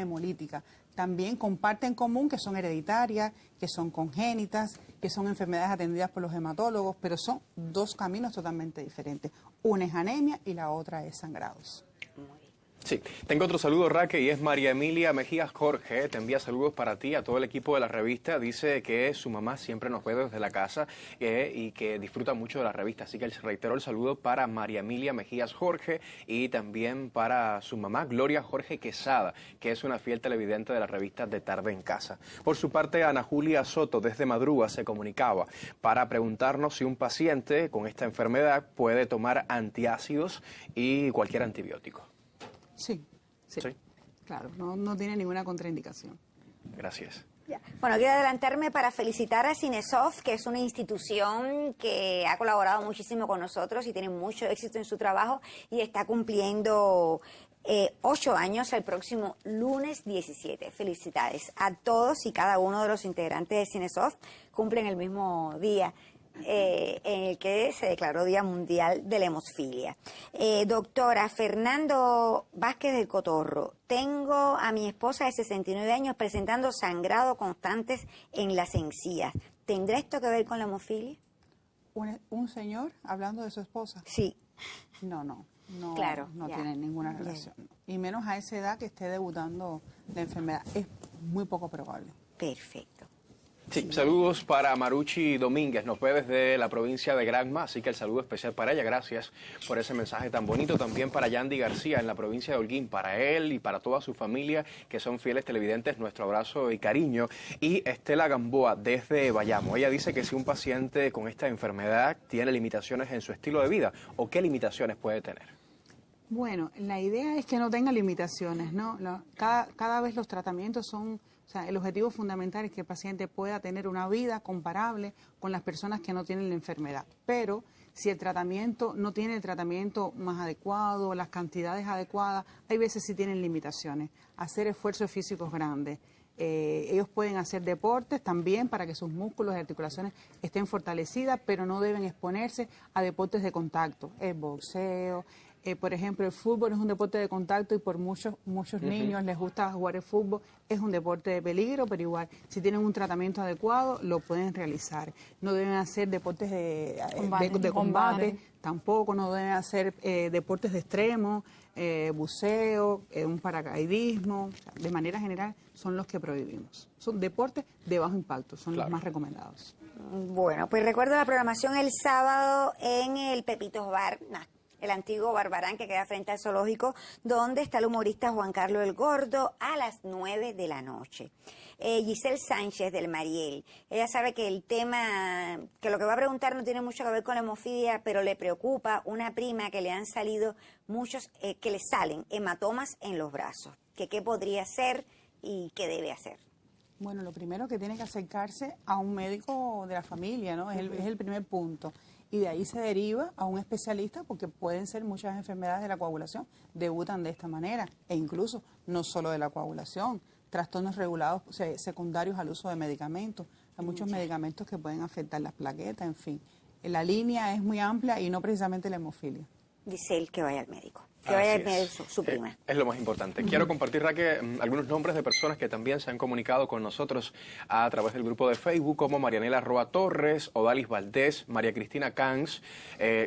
hemolítica. También comparten en común que son hereditarias, que son congénitas, que son enfermedades atendidas por los hematólogos, pero son dos caminos totalmente diferentes. Una es anemia y la otra es sangrados. Sí, tengo otro saludo, Raque, y es María Emilia Mejías Jorge. Te envía saludos para ti, a todo el equipo de la revista. Dice que su mamá siempre nos ve desde la casa y que disfruta mucho de la revista. Así que reitero el saludo para María Emilia Mejías Jorge y también para su mamá, Gloria Jorge Quesada, que es una fiel televidente de la revista De Tarde en Casa. Por su parte, Ana Julia Soto, desde Madrúa, se comunicaba para preguntarnos si un paciente con esta enfermedad puede tomar antiácidos y cualquier antibiótico. Sí. Claro, no tiene ninguna contraindicación. Gracias. Bueno, quiero adelantarme para felicitar a Cinesoft, que es una institución que ha colaborado muchísimo con nosotros y tiene mucho éxito en su trabajo y está cumpliendo 8 años el próximo lunes 17. Felicidades a todos y cada uno de los integrantes de Cinesoft. Cumplen el mismo día en el que se declaró Día Mundial de la Hemoffilia. Doctora Fernando Vázquez del Cotorro, tengo a mi esposa de 69 años presentando sangrado constantes en las encías. ¿Tendrá esto que ver con la hemofilia? ¿Un señor hablando de su esposa? Sí. No, claro, no tiene ninguna relación. Y menos a esa edad que esté debutando la enfermedad. Es muy poco probable. Perfecto. Sí, saludos para Maruchi Domínguez, nos ve desde la provincia de Granma, así que el saludo especial para ella, gracias por ese mensaje tan bonito. También para Yandy García en la provincia de Holguín, para él y para toda su familia que son fieles televidentes, nuestro abrazo y cariño. Y Estela Gamboa desde Bayamo, ella dice que si un paciente con esta enfermedad tiene limitaciones en su estilo de vida, ¿o qué limitaciones puede tener? Bueno, la idea es que no tenga limitaciones, ¿no? Cada vez los tratamientos son... O sea, el objetivo fundamental es que el paciente pueda tener una vida comparable con las personas que no tienen la enfermedad. Pero si el tratamiento no tiene el tratamiento más adecuado, las cantidades adecuadas, hay veces sí tienen limitaciones. Hacer esfuerzos físicos grandes. Ellos pueden hacer deportes también para que sus músculos y articulaciones estén fortalecidas, pero no deben exponerse a deportes de contacto. El boxeo... por ejemplo, el fútbol es un deporte de contacto y por muchos niños les gusta jugar el fútbol. Es un deporte de peligro, pero igual, si tienen un tratamiento adecuado, lo pueden realizar. No deben hacer deportes de combate, tampoco, no deben hacer deportes de extremo, buceo, un paracaidismo. O sea, de manera general, son los que prohibimos. Son deportes de bajo impacto, son los más recomendados. Bueno, pues recuerdo la programación el sábado en el Pepitos Bar, el antiguo Barbarán que queda frente al zoológico, donde está el humorista Juan Carlos el Gordo a las 9 de la noche. Giselle Sánchez del Mariel, ella sabe que el tema, que lo que va a preguntar no tiene mucho que ver con la hemofilia, pero le preocupa una prima que le han salido muchos, que le salen hematomas en los brazos. ¿Qué podría hacer y qué debe hacer? Bueno, lo primero que tiene que acercarse a un médico de la familia, ¿no? Es el primer punto. Y de ahí se deriva a un especialista porque pueden ser muchas enfermedades de la coagulación, debutan de esta manera, e incluso no solo de la coagulación, trastornos regulados secundarios al uso de medicamentos. Hay muchos medicamentos que pueden afectar las plaquetas, en fin. La línea es muy amplia y no precisamente la hemofilia. Dice él que vaya al médico. que vaya a Así tener es. su prima. Es lo más importante. Quiero compartir, Raquel, algunos nombres de personas que también se han comunicado con nosotros a través del grupo de Facebook, como Marianela Roa Torres, Odalis Valdés, María Cristina Cans,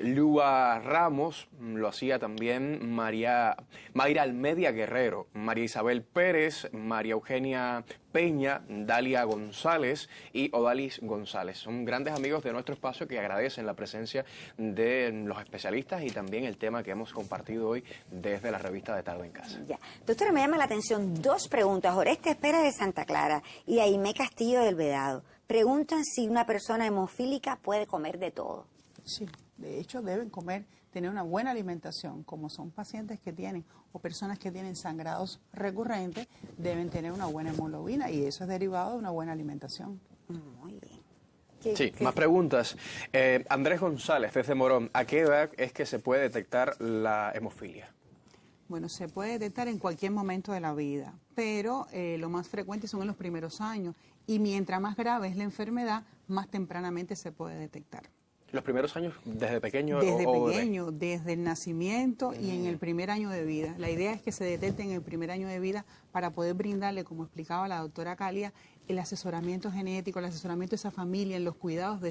Lua Ramos, lo hacía también Mayra Almedia Guerrero, María Isabel Pérez, María Eugenia Peña, Dalia González y Odalis González. Son grandes amigos de nuestro espacio que agradecen la presencia de los especialistas y también el tema que hemos compartido hoy desde la revista de Tarde en Casa. Ya. Doctora, me llama la atención dos preguntas. Oreste Espera de Santa Clara y Aimé Castillo del Vedado. Preguntan si una persona hemofílica puede comer de todo. Sí, de hecho deben tener una buena alimentación, como son pacientes que tienen o personas que tienen sangrados recurrentes, deben tener una buena hemoglobina y eso es derivado de una buena alimentación. Muy bien. Sí, más preguntas. Andrés González, desde Morón, ¿a qué edad es que se puede detectar la hemofilia? Bueno, se puede detectar en cualquier momento de la vida, pero lo más frecuente son en los primeros años y mientras más grave es la enfermedad, más tempranamente se puede detectar. ¿Los primeros años desde pequeño? Desde o pequeño, desde el nacimiento y en el primer año de vida. La idea es que se detecte en el primer año de vida para poder brindarle, como explicaba la doctora Calia, el asesoramiento genético, el asesoramiento de esa familia, en los cuidados de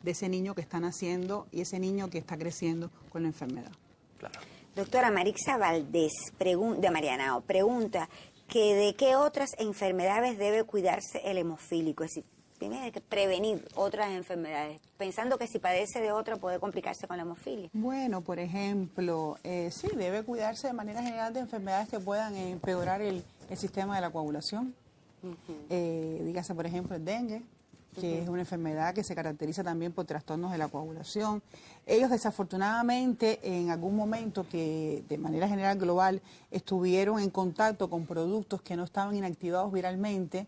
ese niño que está naciendo y ese niño que está creciendo con la enfermedad. Claro. Doctora Marixa Valdés, de Marianao, pregunta que de qué otras enfermedades debe cuidarse el hemofílico. Es decir, tiene que prevenir otras enfermedades, pensando que si padece de otra puede complicarse con la hemofilia. Bueno, por ejemplo, sí, debe cuidarse de manera general de enfermedades que puedan empeorar el sistema de la coagulación. Dígase, por ejemplo, el dengue, que es una enfermedad que se caracteriza también por trastornos de la coagulación. Ellos desafortunadamente en algún momento que de manera general global estuvieron en contacto con productos que no estaban inactivados viralmente,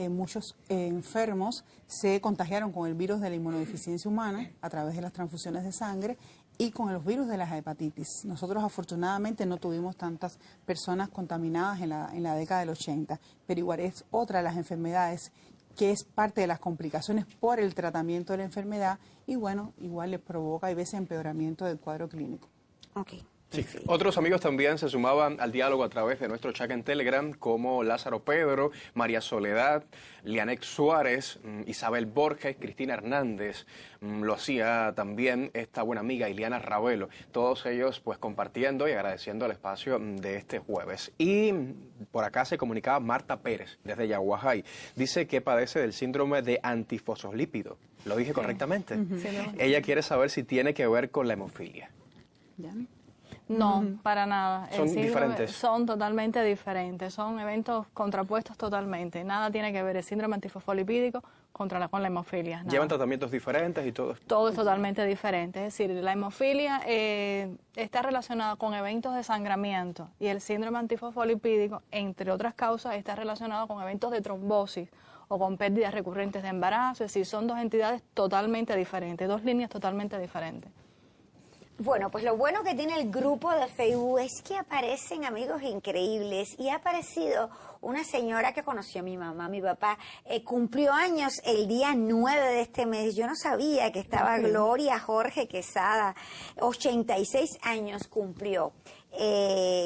muchos enfermos se contagiaron con el virus de la inmunodeficiencia humana a través de las transfusiones de sangre y con los virus de las hepatitis. Nosotros afortunadamente no tuvimos tantas personas contaminadas en la década del 80, pero igual es otra de las enfermedades que es parte de las complicaciones por el tratamiento de la enfermedad y bueno, igual les provoca a veces empeoramiento del cuadro clínico. Okay. Sí. Otros amigos también se sumaban al diálogo a través de nuestro chat en Telegram, como Lázaro Pedro, María Soledad, Lianex Suárez, Isabel Borges, Cristina Hernández, lo hacía también esta buena amiga Iliana Ravelo, todos ellos pues compartiendo y agradeciendo el espacio de este jueves. Y por acá se comunicaba Marta Pérez, desde Yaguajay, dice que padece del síndrome de antifosfolípido, ¿lo dije correctamente? Ella quiere saber si tiene que ver con la hemofilia. ¿Ya? No, para nada. Son diferentes. Son totalmente diferentes, son eventos contrapuestos totalmente. Nada tiene que ver el síndrome antifosfolipídico con la hemofilia. Nada. ¿Llevan tratamientos diferentes y todo? Todo es totalmente diferente. Es decir, la hemofilia está relacionada con eventos de sangramiento y el síndrome antifosfolipídico, entre otras causas, está relacionado con eventos de trombosis o con pérdidas recurrentes de embarazo. Es decir, son dos entidades totalmente diferentes, dos líneas totalmente diferentes. Bueno, pues lo bueno que tiene el grupo de Facebook es que aparecen amigos increíbles y ha aparecido una señora que conoció a mi mamá, mi papá, cumplió años el día 9 de este mes. Yo no sabía que estaba Gloria Jorge Quesada, 86 años cumplió.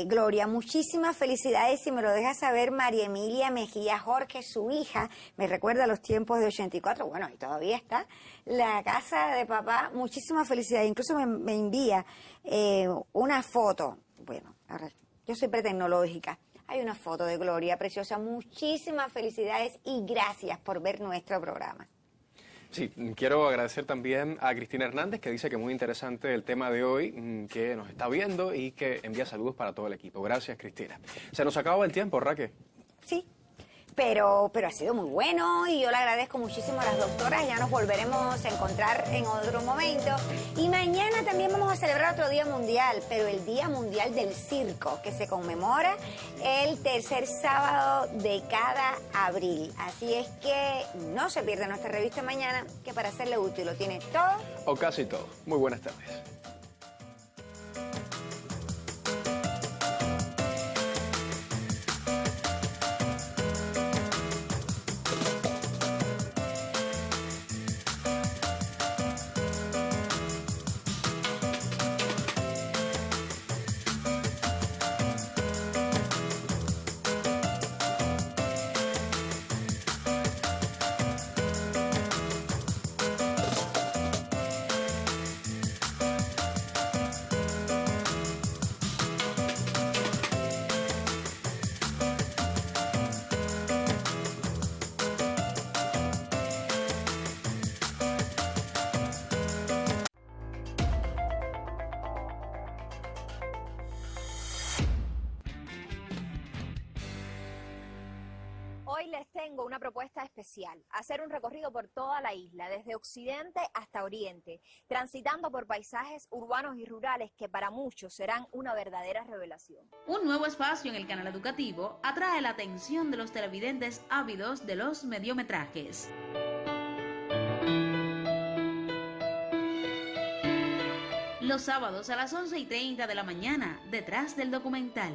Gloria, muchísimas felicidades y me lo deja saber María Emilia Mejía Jorge, su hija, me recuerda los tiempos de 84, bueno, y todavía está la casa de papá, muchísimas felicidades, incluso me envía una foto, bueno, ahora yo soy pretecnológica, hay una foto de Gloria preciosa, muchísimas felicidades y gracias por ver nuestro programa. Sí, quiero agradecer también a Cristina Hernández, que dice que muy interesante el tema de hoy, que nos está viendo y que envía saludos para todo el equipo. Gracias, Cristina. Se nos acaba el tiempo, Raquel. Sí, pero ha sido muy bueno y yo le agradezco muchísimo a las doctoras. Ya nos volveremos a encontrar en otro momento. Y mañana también vamos a celebrar otro Día Mundial, pero el Día Mundial del Circo, que se conmemora el tercer sábado de cada abril. Así es que no se pierda nuestra revista mañana, que para hacerle útil lo tiene todo. O casi todo. Muy buenas tardes. Hoy les tengo una propuesta especial, hacer un recorrido por toda la isla, desde occidente hasta oriente, transitando por paisajes urbanos y rurales que para muchos serán una verdadera revelación. Un nuevo espacio en el canal educativo atrae la atención de los televidentes ávidos de los mediometrajes. Los sábados a las 11:30 de la mañana, detrás del documental.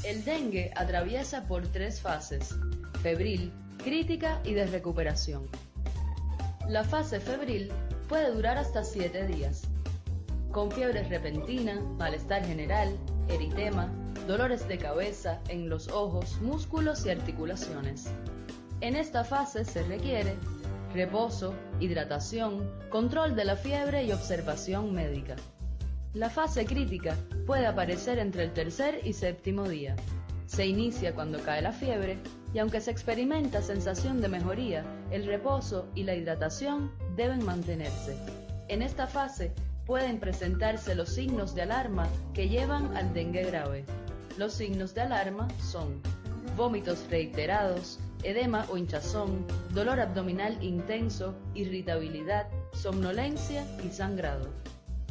El dengue atraviesa por 3 fases: febril, crítica y de recuperación. La fase febril puede durar hasta 7 días, con fiebre repentina, malestar general, eritema, dolores de cabeza en los ojos, músculos y articulaciones. En esta fase se requiere reposo, hidratación, control de la fiebre y observación médica. La fase crítica puede aparecer entre el 3er y 7º día. Se inicia cuando cae la fiebre y aunque se experimenta sensación de mejoría, el reposo y la hidratación deben mantenerse. En esta fase pueden presentarse los signos de alarma que llevan al dengue grave. Los signos de alarma son vómitos reiterados, edema o hinchazón, dolor abdominal intenso, irritabilidad, somnolencia y sangrado.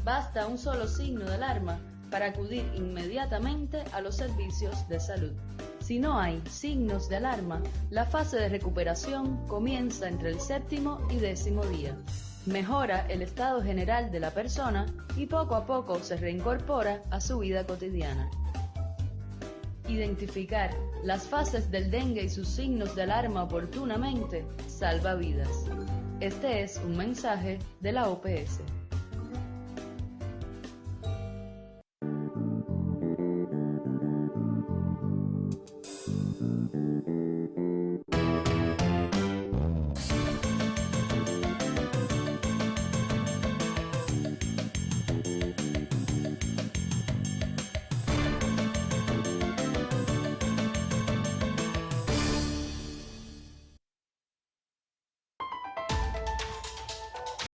Basta un solo signo de alarma para acudir inmediatamente a los servicios de salud. Si no hay signos de alarma, la fase de recuperación comienza entre el 7º y 10º día. Mejora el estado general de la persona y poco a poco se reincorpora a su vida cotidiana. Identificar las fases del dengue y sus signos de alarma oportunamente salva vidas. Este es un mensaje de la OPS.